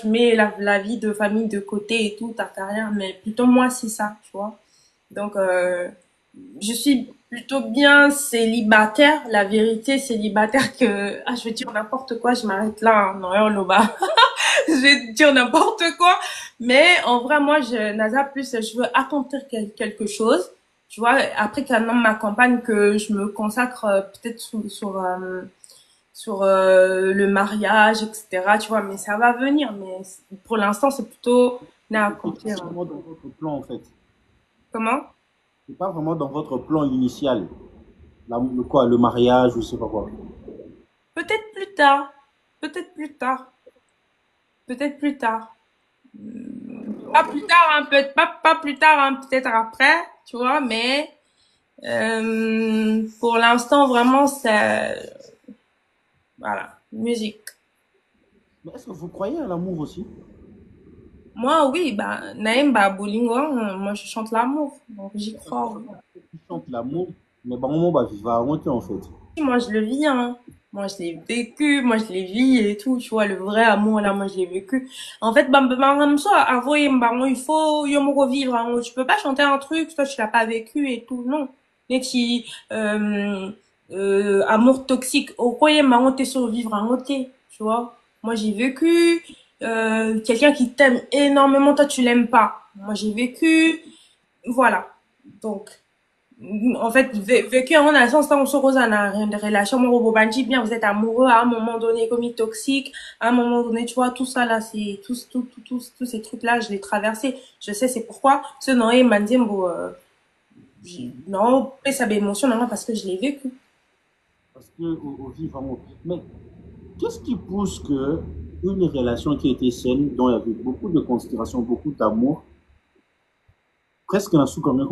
mets la vie de famille de côté et tout, ta carrière, mais plutôt moi, c'est ça, tu vois. Donc, je suis plutôt bien célibataire. La vérité, célibataire que, ah, je vais dire n'importe quoi, je m'arrête là, hein, non, rien, Loba. Je vais dire n'importe quoi. Mais en vrai, moi, Naza, plus, je veux accomplir quelque chose. Tu vois, après qu'un homme m'accompagne, que je me consacre peut-être sur le mariage, etc. Tu vois, mais ça va venir. Mais pour l'instant, c'est plutôt à C'est pas accomplir. vraiment dans votre plan en fait. Comment? C'est pas vraiment dans votre plan initial. Le quoi, le mariage, je sais pas quoi. Peut-être plus tard. Peut-être plus tard. Peut-être plus tard. Pas plus tard, hein, pas plus tard, hein, peut-être après, tu vois, mais pour l'instant, vraiment, c'est... Voilà, musique. Mais est-ce que vous croyez à l'amour aussi? Moi, oui, bah, Naïm, bah, Bolingo, moi, je chante l'amour, donc j'y crois, oui. Qui chante l'amour, mais bon, moment, bah, va raconter en fait. Si, moi, je le vis, hein. Moi, je l'ai vécu, moi, je l'ai vis et tout, tu vois, le vrai amour, là, moi, je l'ai vécu. En fait, comme ça, il faut, il me revivre, hein. Tu peux pas chanter un truc, toi, tu l'as pas vécu et tout, non. Mais si, amour toxique, au quoi, t'es survivre, hein, tu vois. Moi, j'ai vécu, quelqu'un qui t'aime énormément, toi, tu l'aimes pas. Moi, j'ai vécu, voilà. Donc, en fait, vécu en relation, ça, on se rose dans une relation, mon robot bandit, bien, vous êtes amoureux à un moment donné, comme toxique, à un moment donné, tu vois, tout ça, là, c'est, tous ces trucs-là, je l'ai traversé. Je sais, c'est pourquoi. Ce non, et m'a dit, bon, non, ça m'émotionne, non, parce que je l'ai vécu. Parce que au vivre amour. Mais qu'est-ce qui pousse que une relation qui était saine, dont il y avait beaucoup de considération, beaucoup d'amour, presque un sous comme un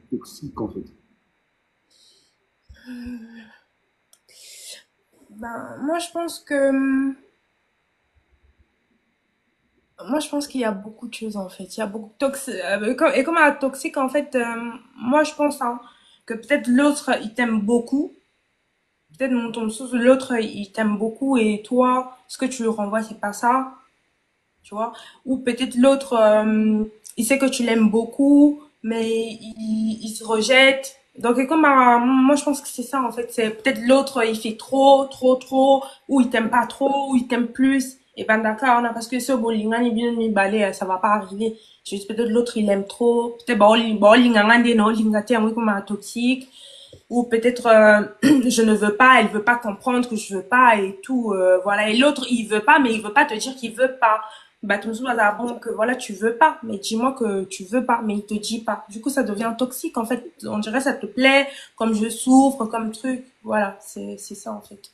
toxique en fait? Ben, moi, je pense qu'il y a beaucoup de choses, en fait. Il y a beaucoup de et comme à toxique, en fait, moi, je pense, hein, que peut-être l'autre, il t'aime beaucoup. Peut-être dans ton sens, l'autre, il t'aime beaucoup et toi, ce que tu lui renvoies, c'est pas ça, tu vois. Ou peut-être l'autre, il sait que tu l'aimes beaucoup, mais il se rejette. Donc, et comme moi, je pense que c'est ça, en fait. C'est peut-être l'autre, il fait trop, ou il t'aime pas trop, ou il t'aime plus. Et ben, d'accord, non, parce que ce bolingan, il vient de balai, ça va pas arriver. Je dis peut-être l'autre, il aime trop. Peut-être, bon, lingangan, non, lingate, oui, comme un toxique. Ou peut-être, je ne veux pas, elle veut pas comprendre que je veux pas et tout, voilà. Et l'autre, il veut pas, mais il veut pas te dire qu'il veut pas. Bah, tout le monde a bon que voilà, tu veux pas, mais dis-moi que tu veux pas, mais il te dit pas. Du coup, ça devient toxique, en fait. On dirait ça te plaît, comme je souffre, comme truc. Voilà, c'est ça, en fait.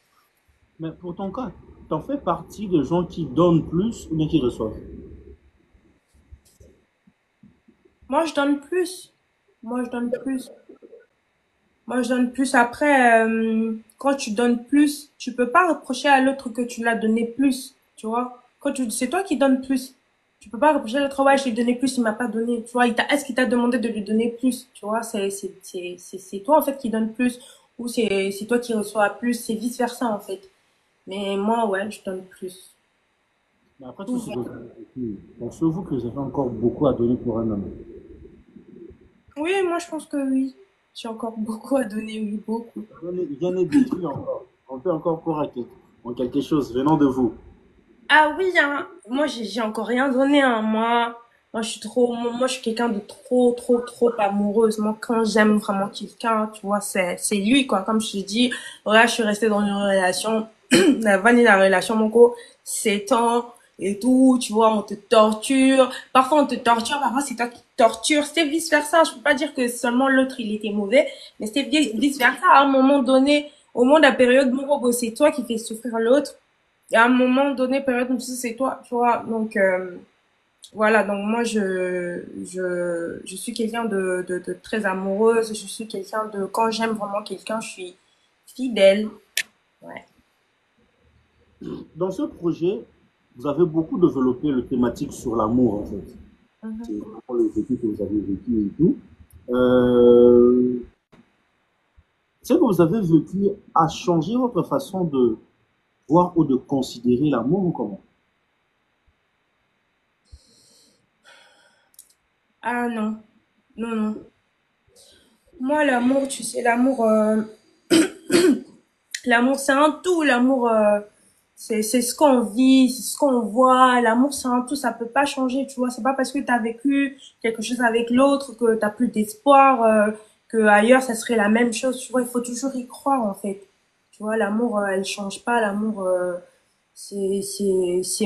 Mais pour ton cas, t'en fais partie de gens qui donnent plus ou bien qui reçoivent? Moi, je donne plus. Moi, je donne plus. Moi, je donne plus. Après, quand tu donnes plus, tu peux pas reprocher à l'autre que tu l'as donné plus, tu vois. C'est toi qui donnes plus. Tu peux pas reprocher à l'autre, ouais, je lui ai donné plus, il m'a pas donné, tu vois. Est-ce qu'il t'a demandé de lui donner plus, tu vois. C'est toi, en fait, qui donne plus. Ou c'est toi qui reçois plus. C'est vice versa, en fait. Mais moi, ouais, je donne plus. Mais après tout ce que Souvent. vous avez vécu, pensez-vous que vous avez encore beaucoup à donner pour un homme? Oui, moi, je pense que oui. J'ai encore beaucoup à donner, oui, beaucoup. Rien n'est détruit encore. On peut encore croire en quelque chose venant de vous. Ah oui, hein. Moi, j'ai encore rien donné, hein. Moi, je suis quelqu'un de trop amoureuse. Moi, quand j'aime vraiment quelqu'un, tu vois, c'est lui, quoi. Comme je te dis, ouais, je suis restée dans une relation, la vanne de la relation, mon co, 7 ans et tout, tu vois, on te torture. Parfois, on te torture, parfois, c'est toi qui te torture. C'était vice versa. Je peux pas dire que seulement l'autre, il était mauvais, mais c'était vice versa. À un moment donné, au moment de la période, mon c'est toi qui fais souffrir l'autre. Et à un moment donné, période comme ça, c'est toi, tu vois. Donc, voilà. Donc, moi, je suis quelqu'un de très amoureuse. Je suis quelqu'un de, quand j'aime vraiment quelqu'un, je suis fidèle. Ouais. Dans ce projet, vous avez beaucoup développé le thématique sur l'amour, en fait. C'est Mhm. vraiment le vécu que vous avez vécu et tout. Euh, Ce que vous avez vécu a changé votre façon de voir ou de considérer l'amour ou comment? Ah non, non, non. Moi, l'amour, tu sais, l'amour, c'est un tout. L'amour, c'est ce qu'on vit, c'est ce qu'on voit. L'amour, c'est un tout. Ça peut pas changer, tu vois. C'est pas parce que tu as vécu quelque chose avec l'autre que t'as plus d'espoir, que ailleurs, ça serait la même chose. Tu vois, il faut toujours y croire, en fait. Tu vois, l'amour, elle change pas. L'amour, c'est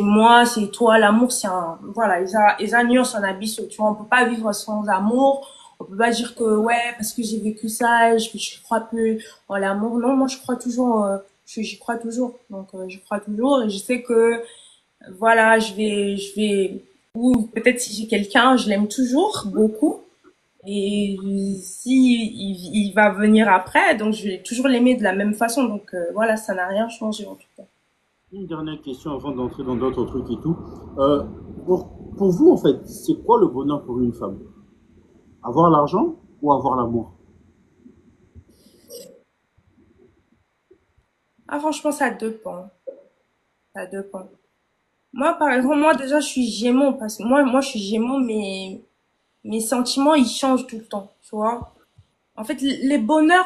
moi, c'est toi. L'amour, c'est un, voilà, ils a nuance en abysse. Tu vois, on peut pas vivre sans amour. On peut pas dire que, ouais, parce que j'ai vécu ça, je crois plus en l'amour. Non, moi, je crois toujours, j'y crois toujours. Donc, je crois toujours et je sais que, voilà, ou peut-être si j'ai quelqu'un, je l'aime toujours beaucoup. Et si il va venir après, donc je vais toujours l'aimer de la même façon. Donc, voilà, ça n'a rien changé en tout cas. Une dernière question avant d'entrer dans d'autres trucs et tout. Euh, pour vous, en fait, c'est quoi le bonheur pour une femme? Avoir l'argent ou avoir l'amour? Ah, franchement, ça dépend. Ça dépend. Moi, par exemple, moi, déjà, je suis Gémeaux, parce que moi, je suis Gémeaux, mais mes sentiments, ils changent tout le temps, tu vois. En fait, le bonheur,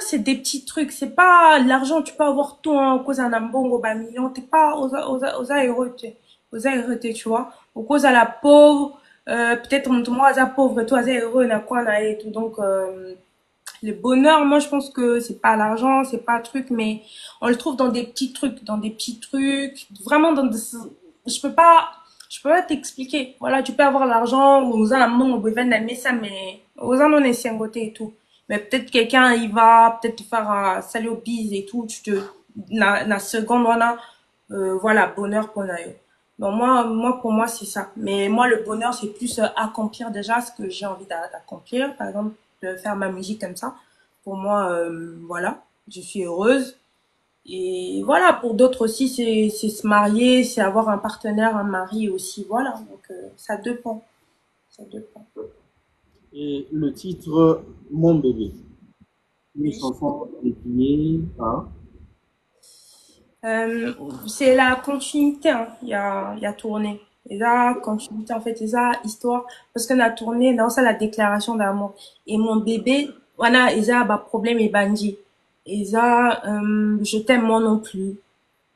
c'est des petits trucs. C'est pas l'argent, tu peux avoir tout, hein, cause d'un ambongo, bah, million. T'es pas aux heureux, aux heureux, tu vois. Au cause à la pauvre, peut-être, moi, à la pauvre, toi, à heureux, na quoi, na et tout. Donc, le bonheur, moi, je pense que c'est pas l'argent, c'est pas un truc, mais on le trouve dans des petits trucs, vraiment je peux pas, je peux pas t'expliquer. Voilà, tu peux avoir l'argent, ou aux amours, ou even aimer ça, mais aux amours, on est côté et tout. Mais peut-être quelqu'un, il va peut-être te faire un salut au bise et tout, la seconde, voilà, bonheur, bonheur. Donc pour moi, c'est ça. Mais moi, le bonheur, c'est plus accomplir déjà ce que j'ai envie d'accomplir. Par exemple, de faire ma musique comme ça. Pour moi, voilà, je suis heureuse. Et voilà, pour d'autres aussi, c'est se marier, c'est avoir un partenaire, un mari aussi. Voilà, donc ça dépend. Ça dépend. Et le titre Mon bébé, une Oui. chanson dédiée à... Euh, c'est la continuité, hein. Il y a tourné. Et là, continuité, en fait, c'est ça, histoire. Parce qu'on a tourné dans ça, la déclaration d'amour. Et mon bébé, voilà, eza ba problème ebandi. Eza je t'aime moi non plus,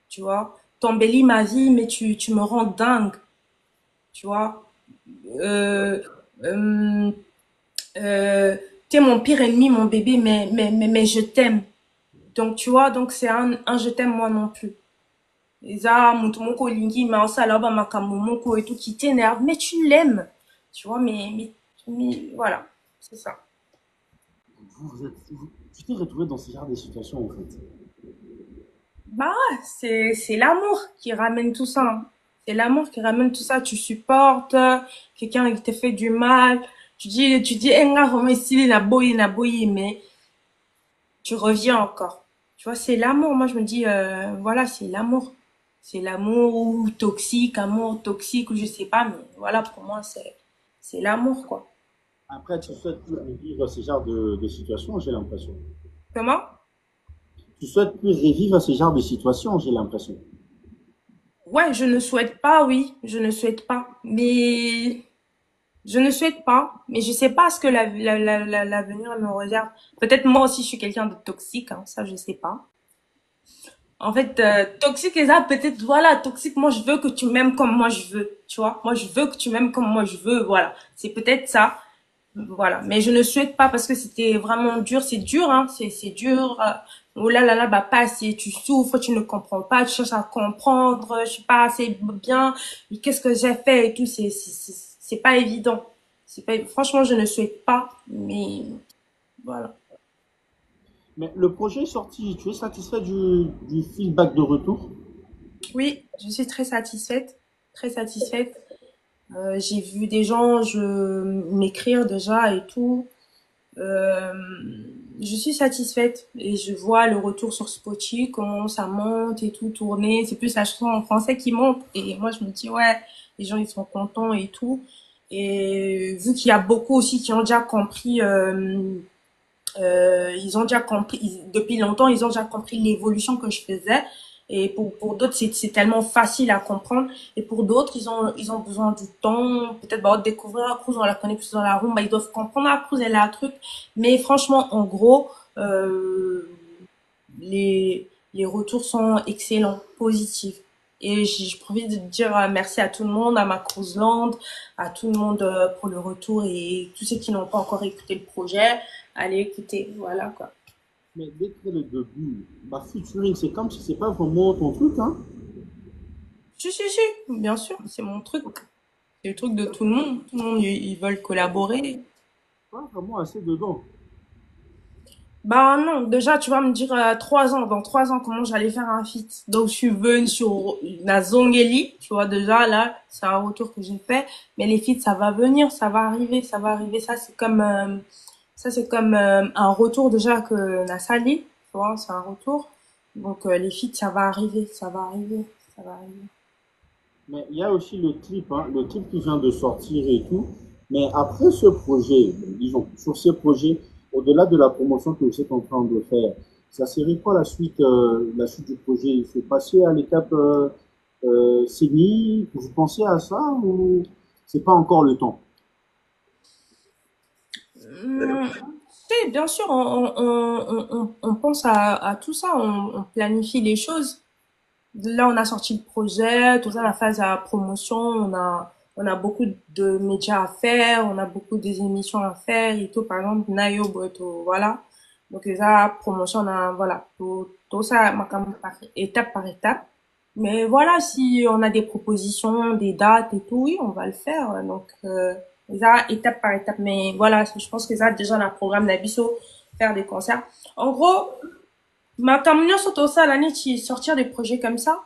tu vois. T'embellis ma vie mais tu me rends dingue, tu vois. Euh, euh, euh, T'es mon pire ennemi mon bébé mais je t'aime. Donc tu vois, donc c'est un je t'aime moi non plus. Eza mutu moko olingi mais osala ba makambo moko et tout qui t'énerve mais tu l'aimes. Tu vois mais voilà, c'est ça. Tu t'es retrouvé dans ce genre de situation en fait. Bah ouais, c'est l'amour qui ramène tout ça, hein. C'est l'amour qui ramène tout ça. Tu supportes quelqu'un qui te fait du mal. Tu dis, eh, nga, vraiment, ici, il a boyi, mais tu reviens encore. Tu vois, c'est l'amour. Moi, je me dis, voilà, c'est l'amour. C'est l'amour ou toxique, amour toxique ou je sais pas, mais voilà, pour moi, c'est l'amour, quoi. Après, tu souhaites plus revivre ce genre de situation, j'ai l'impression. Comment? Tu souhaites plus revivre ce genre de situation, j'ai l'impression. Ouais, je ne souhaite pas, oui, je ne souhaite pas. Mais je ne souhaite pas, mais je sais pas ce que l'avenir me réserve. Peut-être moi aussi je suis quelqu'un de toxique, hein, ça je sais pas. En fait, toxique et ça peut-être voilà, toxique. Moi je veux que tu m'aimes comme moi je veux, tu vois. Moi je veux que tu m'aimes comme moi je veux, voilà. C'est peut-être ça, voilà. Mais je ne souhaite pas parce que c'était vraiment dur, c'est dur, hein, c'est dur. Oh là là là, bah pas assez, tu souffres, tu ne comprends pas, tu cherches à comprendre, je suis pas assez bien, qu'est-ce que j'ai fait et tout, c'est pas évident. C'est pas, franchement, je ne souhaite pas, mais voilà. Mais le projet est sorti, tu es satisfait du feedback de retour? Oui, je suis très satisfaite, très satisfaite. J'ai vu des gens m'écrire déjà et tout. Euh, je suis satisfaite et je vois le retour sur Spotify, comment ça monte et tout tourner. C'est plus la chanson en français qui monte et moi je me dis ouais, les gens ils sont contents et tout. Et vu qu'il y a beaucoup aussi qui ont déjà compris, ils ont déjà compris depuis longtemps, ils ont déjà compris l'évolution que je faisais. Et pour d'autres, c'est tellement facile à comprendre. Et pour d'autres, ils ont besoin du temps. Peut-être, bah, découvrir la Cruz, on la connaît plus dans la rumba. Ils doivent comprendre la Cruz, elle a un truc. Mais franchement, en gros, les retours sont excellents, positifs. Et je profite de dire merci à tout le monde, à ma Land, à tout le monde pour le retour et tous ceux qui n'ont pas encore écouté le projet, allez écouter, voilà quoi. Mais dès que le début, bah, featuring, c'est comme si c'est pas vraiment ton truc, hein. Si, bien sûr, c'est mon truc. C'est le truc de tout le monde. Tout le monde, ils veulent collaborer. Pas vraiment assez dedans. Bah non, déjà tu vas me dire 3 ans, dans 3 ans comment j'allais faire un feat. Donc je suis venue sur la Zongeli, tu vois déjà là, c'est un retour que j'ai fait. Mais les feats ça va venir, ça va arriver, ça va arriver. Ça c'est comme un retour déjà que Nassali, tu vois, c'est un retour. Donc les feats ça va arriver, ça va arriver, ça va arriver. Mais il y a aussi hein, le clip qui vient de sortir et tout. Mais après ce projet, disons, sur ce projet, au-delà de la promotion que vous êtes en train de faire, ça serait quoi la suite du projet? Il faut passer à l'étape CENI, vous pensez à ça ou c'est pas encore le temps? Hum, Si, bien sûr, on pense à tout ça, on planifie les choses. Là, on a sorti le projet, tout ça, la phase à promotion, on a beaucoup de médias à faire, on a beaucoup des émissions à faire et tout, par exemple, Nayo Boeto, voilà. Donc, ça, promotion, on a, voilà, tout ça, étape par étape. Mais voilà, si on a des propositions, des dates et tout, oui, on va le faire. Donc, ça, étape par étape. Mais voilà, je pense que ça, déjà, on a un programme d'Abisso, faire des concerts. En gros, ma camion surtout ça l'année qui sortir des projets comme ça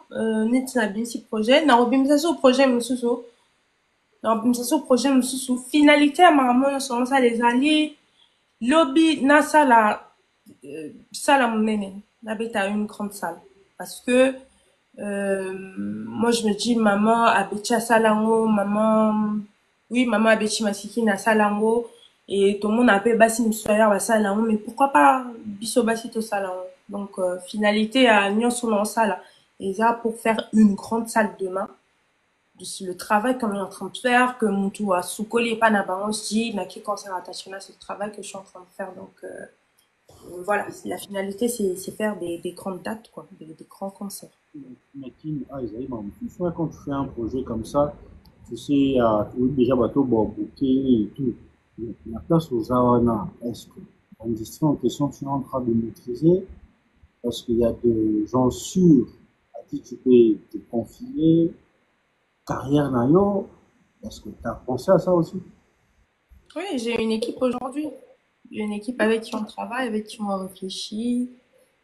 net na binsi projet na obimisa so projet mosusu na obimisa so projet mosusu finalité ya makambo nyonso mosala ezali lobi nasala salle monene nabeta une grande salle parce que moi je me dis maman abeti asala yango maman oui maman abeti masiki na sala yango et tout le monde a peu basi misusu basala yango mais pourquoi pas biso basi tosala yango donc finalité à nyonso na osala eza pour faire une grande salle demain le travail qu'on est en train de faire, que mon tout a sous-collé, pas n'a pas aussi, n'a qui concert attachement, c'est le travail que je suis en train de faire. Donc, voilà, la finalité, c'est faire des grandes dates, quoi, des grands concerts. Mais Isaïe, souvent quand tu fais un projet comme ça, tu sais, déjà bateau, bon, bouquet et tout. Mais la place aux Awana, est-ce que l'industrie en question, tu es en train de maîtriser? Parce qu'il y a des gens sûrs à qui tu peux te confier, carrière nayo. Est-ce que tu as pensé à ça aussi? Oui, j'ai une équipe aujourd'hui. J'ai une équipe avec qui on travaille, avec qui on réfléchit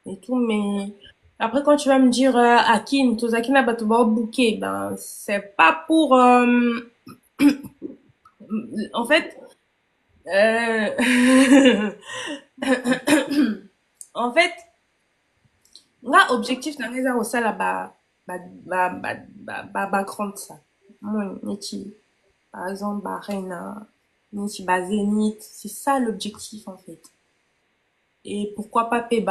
et tout. Mais après, quand tu vas me dire, Akin, Tozakina Batoba bouquet, ben, c'est pas pour, en fait, euh, en fait, là, objectif, n'a rien à ça là, grande ça. Mon, niti, par exemple, bah, Reina, niti, bah, Zénith, c'est ça l'objectif, en fait. Et pourquoi pas payer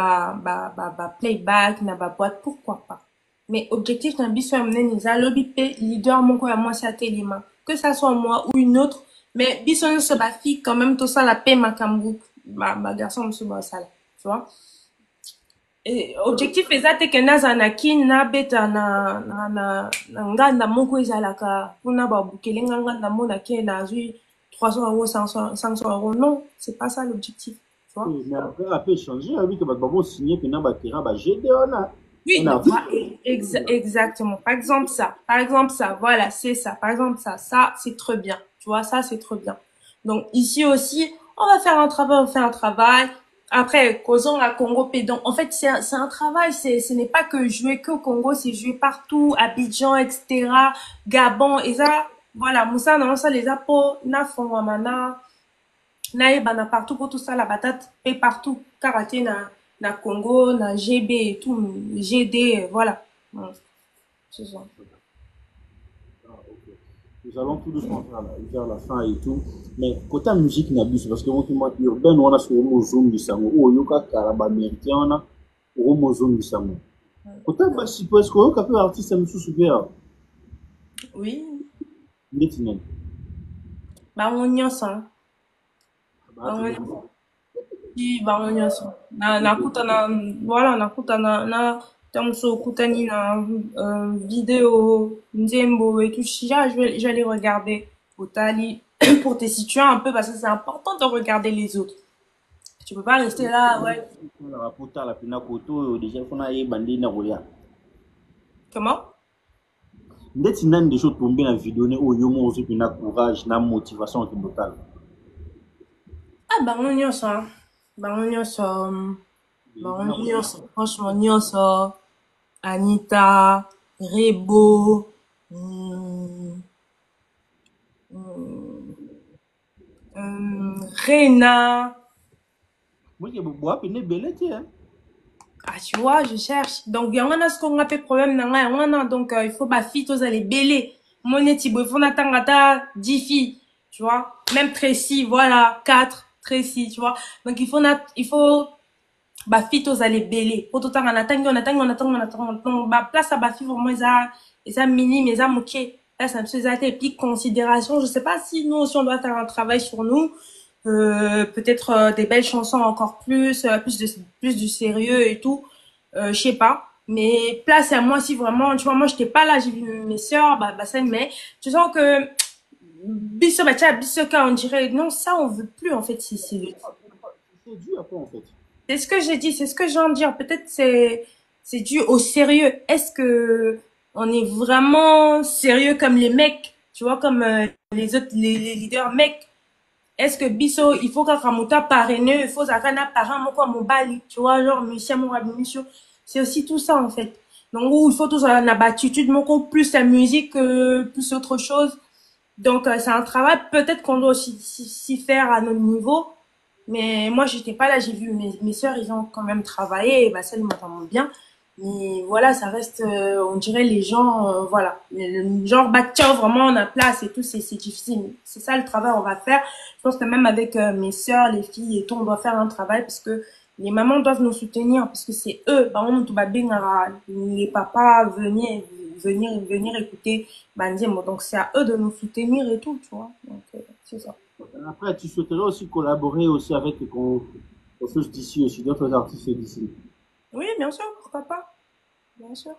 playback, na ba boîte, pourquoi pas. Mais objectif d'un biso amener nisa lobby pay leader mon quoi moi c'est à téléma. Que ça soit moi ou une autre, mais biso ne se bat fille quand même tout ça la paix ma cambouk, ma garçon me se bat ça là, tu vois. Et objectif est que naza na kin na beta na nganda moko ezalaka kuna ba bukele nganda mona ke na zui 300 € 500 € non, c'est pas ça l'objectif, tu vois. Oui, mais après changer, vu que Bagbo signé que Nabatera, bah, GD, Oui, on a vu. exactement. Par exemple, ça, voilà, c'est ça. Par exemple, ça, c'est très bien. Tu vois, ça, c'est très bien. Donc, ici aussi, on va faire un travail, on fait un travail. Après, causons à Congo pédon. En fait, c'est un travail, ce n'est pas que jouer que au Congo, c'est jouer partout, Abidjan, etc., Gabon, et ça, voilà, Moussa, non, ça, les apôts, na Fongwamana, naïba na partout pour tout ça la patate et partout karaté na Congo na GB et tout GD voilà. Ouais, c'est ça. Ah, ok. Nous allons tout doucement vers la fin et tout. Mais côté musique, n'abuse parce que moi, urbain, on a sur le zoom du Samo. Oh, yoka karaba américain, on a au zoom du Samo. Côté basi, parce que yoka peut artiste, ça me souvient. Oui, Netinen. bah on y hein. Bah, Bah tu on veux y bah on y nakuta na voilà nakuta na tamso kutani na vidéo nzembo et tout ça je vais les regarder au tali pour te situer un peu parce que c'est important de regarder les autres. Tu peux pas rester là ouais. la rapota, la pina koto, déjà, qu'on a bandé na roya. Comment? Ndeti nani des choses tombées dans la vidéo, oh, yomo, aussi, pina courage, na motivation, totale. Ah, bango nyonso, hein. Bango nyonso, bango nyonso, franchement, nyonso, Anita, Rebo, hum, Rena. Moi, je bois, puis ne belé, tiens. Ah, tu vois, je cherche. Donc, il y en a ce qu'on appelle problème dans la, on a, donc, il faut, bah, filles, tous aller belé. Moneti, il faut n'attendre 10 filles, tu vois. Même Tracy, voilà, 4 Tracy, tu vois. Donc, il faut, bafiti ozala ebele po totanga natangi baplace ya bafi vraiment eza minime eza moke place na biso eza te et puis considération je sais pas si nous aussi on doit faire un travail sur nous peut-être des belles chansons encore plus du sérieux et tout je sais pas mais place à moi si vraiment tu vois moi j'étais pas là j'ai vu mes sœurs ça mais tu sens que biso batia biso ka on dirait non ça on veut plus en fait C'est dû à quoi, en fait? c'est ce que j'ai dit, c'est ce que je viens de dire. Peut-être c'est dû au sérieux. Est-ce que on est vraiment sérieux comme les mecs, tu vois, comme les autres les leaders mecs. Est-ce que biso il faut qu'un ramuta parraineux, il faut zakana parrain mon quoi mon bali, tu vois, genre monsieur mon rabi monsieur. C'est aussi tout ça en fait. Donc où il faut tout ça la attitude mon coup plus la musique plus autre chose. Donc c'est un travail peut-être qu'on doit aussi s'y faire à notre niveau. Mais moi, j'étais pas là, j'ai vu mes sœurs, ils ont quand même travaillé, et bah, ça, ils m'entendent bien. Mais voilà, ça reste, on dirait les gens, voilà. Genre, bah, tiens, vraiment, on a place et tout, c'est difficile. C'est ça le travail on va faire. Je pense que même avec mes sœurs, les filles et tout, on doit faire un travail parce que les mamans doivent nous soutenir parce que c'est eux, par exemple, tout va bien, les papas, venez, venir écouter Bandiemo. Donc, c'est à eux de nous soutenir et tout, tu vois. Donc, c'est ça. Après, tu souhaiterais aussi collaborer aussi avec les confs d'ici aussi, d'autres artistes d'ici. Oui, bien sûr, pourquoi pas? Bien sûr.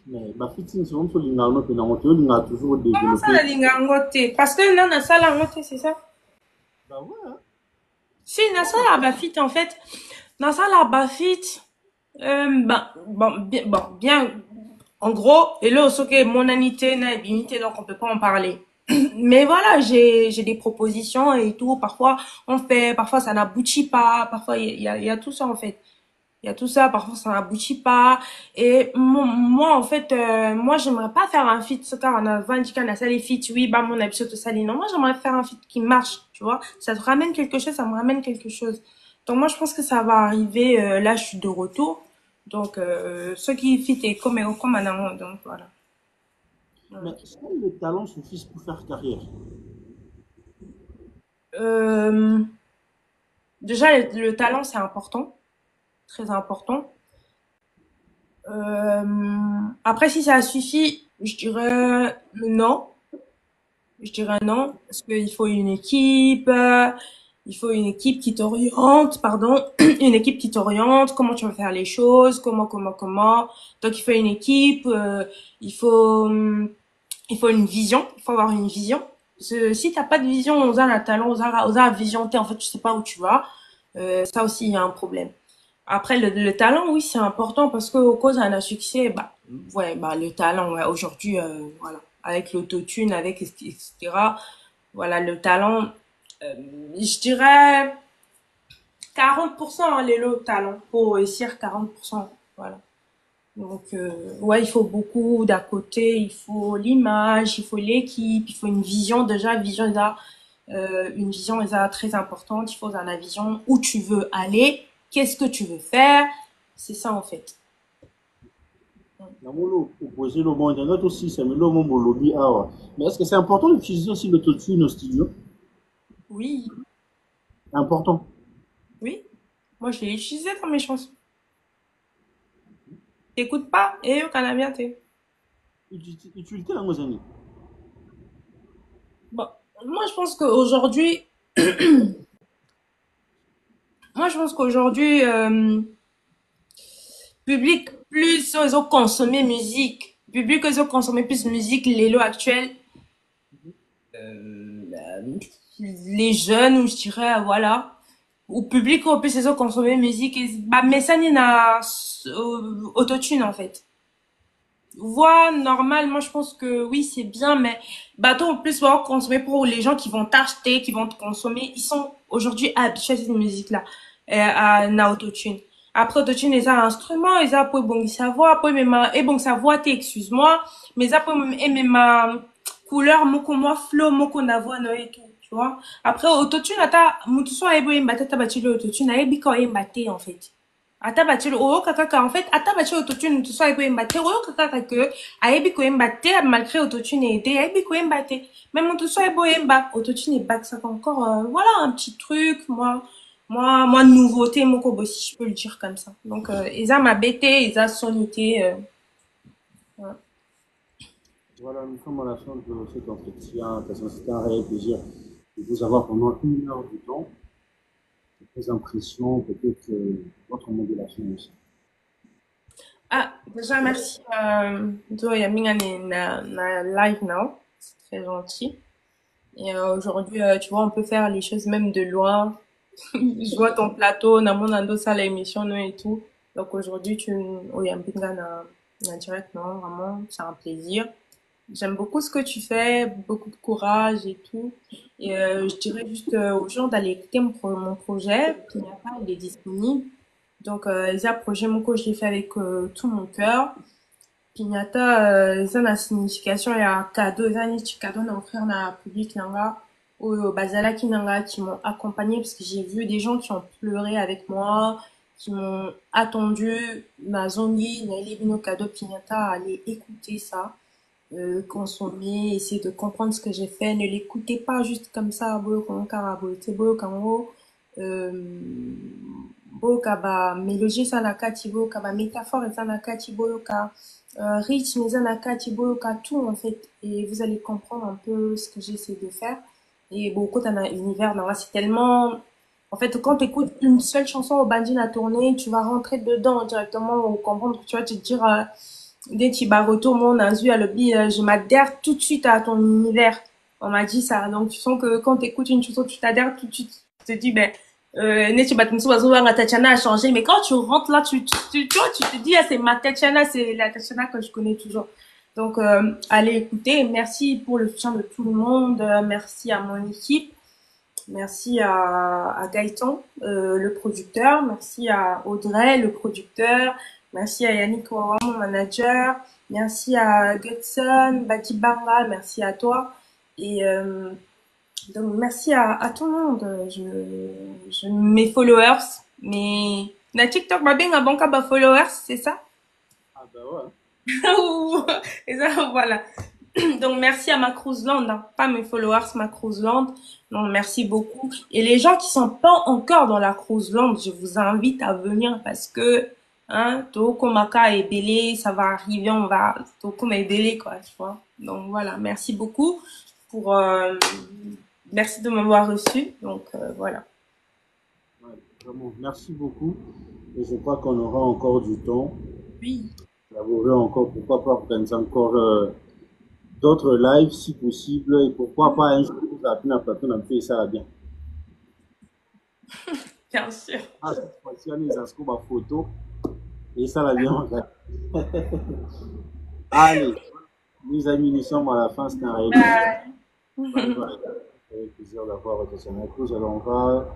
Mais bah, fitting, c'est vraiment sur l'ingano, puis on a toujours Comment ça, développé. la lingangote? Parce que là, on a ça, la ngote, c'est ça? Bah ouais, hein. Si, on a ça, la bafite, en fait. Dans ça, la bafite, bon, bien, en gros, et là, ce que mon anité, n'a limité, donc on peut pas en parler. Mais voilà, j'ai des propositions et tout. Parfois, on fait, parfois ça n'aboutit pas. Parfois, il y a tout ça, en fait. Il y a tout ça, parfois ça n'aboutit pas. Et moi, en fait, moi, j'aimerais pas faire un feat, ce car on a vendu qu'on a ça les feats, oui, bah, mon habitude de salir. Non, moi, j'aimerais faire un feat qui marche, tu vois. Ça te ramène quelque chose, ça me ramène quelque chose. Donc, moi, je pense que ça va arriver, là, je suis de retour. Donc, ceux qui fit et comme un amour, donc, voilà. Mais seuls les talents suffisent pour faire carrière. Euh, déjà, le talent, c'est important, très important. Euh, après, si ça suffit, je dirais non. Je dirais non, parce qu'il faut une équipe, il faut une équipe qui t'oriente, pardon, une équipe qui t'oriente, comment tu vas faire les choses, comment. Donc il faut une équipe, il faut, il faut une vision, il faut avoir une vision. Parce que si t'as pas de vision, on a un talent, on a la vision, en fait, tu sais pas où tu vas. Ça aussi, il y a un problème. Après, le talent, oui, c'est important parce que au cause d'un succès, bah, ouais, bah, le talent, ouais, aujourd'hui, voilà, avec l'autotune, avec etc. Voilà, le talent, euh, je dirais 40%, hein, les lots talent pour réussir 40%. Voilà. Donc, ouais, il faut beaucoup d'à côté, il faut l'image, il faut l'équipe, il faut une vision déjà, une vision déjà très importante. Il faut dans la vision où tu veux aller, qu'est-ce que tu veux faire. C'est ça en fait. Namolo opposé le monde, il y en a aussi, c'est le monde au lobby. Mais est-ce que c'est important d'utiliser aussi l'autotune au studio? Oui, Important. oui. Moi, je l'ai utilisé dans mes chansons. T'écoutes pas? Et au Canadien, t'es. Utilité dans nos années. Bon, moi, je pense qu'aujourd'hui, moi, je pense qu'aujourd'hui, public plus ils ont consommé musique. Public ils ont consommé plus musique, les lots actuels. Les jeunes, ou je dirais, voilà. Au public, au plus ils ont consommé musique. Bah, mais ça, il y a autotune, en fait. Voix normale, moi je pense que oui, c'est bien, mais bateau en plus va consommer pour les gens qui vont t'acheter, qui vont te consommer, ils sont aujourd'hui habitués à cette musique-là, à na autotune. Après autotune, ils ont un instrument, ils ont pour bon sa voix, après même et bon sa voix, excuse-moi, mais ils ont même et même couleur moko moi flow moko na voix no et tout, tu vois. Après autotune ata mutu so ebo mbate tabati le autotune, ayebi ko mbate en fait. Ata batilo oyo kaka en fait ata batilo autotune tout ça ebo mbate oyo kaka que ayebi ko mbate malgré autotune et aidé ayebi ko mbate même tout ça ebo mba autotune et back ça fait encore voilà un petit truc moi nouveauté mon kobo si je peux le dire comme ça donc ils ont ma bêté ils ont sonité voilà. Voilà, nous sommes à la fin de cet entretien. C'était un réel plaisir de vous avoir pendant 1 heure du temps. Des impressions, peut-être votre modulation aussi. Ah déjà merci toi Yaminga na live now c'est très gentil et aujourd'hui tu vois on peut faire les choses même de loin. Je vois ton plateau, na mon ando ça l'émission no et tout. Donc aujourd'hui tu oyambinga na direct non vraiment c'est un plaisir. J'aime beaucoup ce que tu fais, beaucoup de courage et tout. Et je dirais juste aux gens d'aller écouter mon projet. Pignata, il est disponible. Donc, Isa projet mon coach, je l'ai fait avec tout mon cœur. Pignata, ça a une signification, il y a un cadeau, il y a un petit cadeau à offrir dans le public nanga, ou bazala qui nanga, qui m'ont accompagné parce que j'ai vu des gens qui ont pleuré avec moi, qui m'ont attendu, ma zongi, na elebino cadeau Pignata, aller écouter ça consommer, essayer de comprendre ce que j'ai fait. Ne l'écoutez pas juste comme ça, boyo kango kara boyo te boyo kango. Euh, boyoka ba mélodie eza na kati, boyoka ba métaphore eza na kati, boyoka rythme eza na kati, boyoka tout en fait. Et vous allez comprendre un peu ce que j'essaie de faire. Et beaucoup dans l'univers, c'est tellement... En fait, quand tu écoutes une seule chanson au Bandit a tourné, tu vas rentrer dedans directement ou comprendre, tu vas te dire, dès que tu vas retourner mon azu à l'objet, je m'adhère tout de suite à ton univers. On m'a dit ça. Donc, tu sens que quand tu écoutes une chanson, tu t'adhères tout de suite. Tu te dis, ben, Tatiana a changé. Mais quand tu rentres là, tu vois, tu te dis, ah, c'est ma Tatiana, c'est la Tatiana que je connais toujours. Donc, allez écouter. Merci pour le soutien de tout le monde. Merci à mon équipe. Merci à Gaëtan, le producteur. Merci à Audrey, le producteur. Merci à Yannick Ouawa, mon manager. Merci à Gutson, Baki Barra. Merci à toi. Et donc, merci à tout le monde. Mes followers. Mais na TikTok, ma bien, bon followers, c'est ça? Ah bah ouais. Et ça, voilà. Donc, merci à Macrousland, hein, pas mes followers, Macrousland. Donc, merci beaucoup. Et les gens qui sont pas encore dans la Cruiseland, je vous invite à venir parce que, hein, Toko Maka est belé, ça va arriver, on va, Toko est belé, quoi, tu vois. Donc, voilà. Merci beaucoup pour, merci de m'avoir reçu. Donc, voilà. Ouais, vraiment, merci beaucoup. Et je crois qu'on aura encore du temps. Oui. Élaborer encore, pourquoi pas organiser encore d'autres lives si possible. Et pourquoi pas un jour, vous appelez un plateau, on a fait ça bien. Bien sûr. Ah, cette fois-ci, on est inscrits ma photo. Et ça l'a bien. Allez, mes amis, nous sommes à la fin, c'est un réel plaisir. Bye. Bye bye. Avec plaisir d'avoir votre Cruz. Alors, on va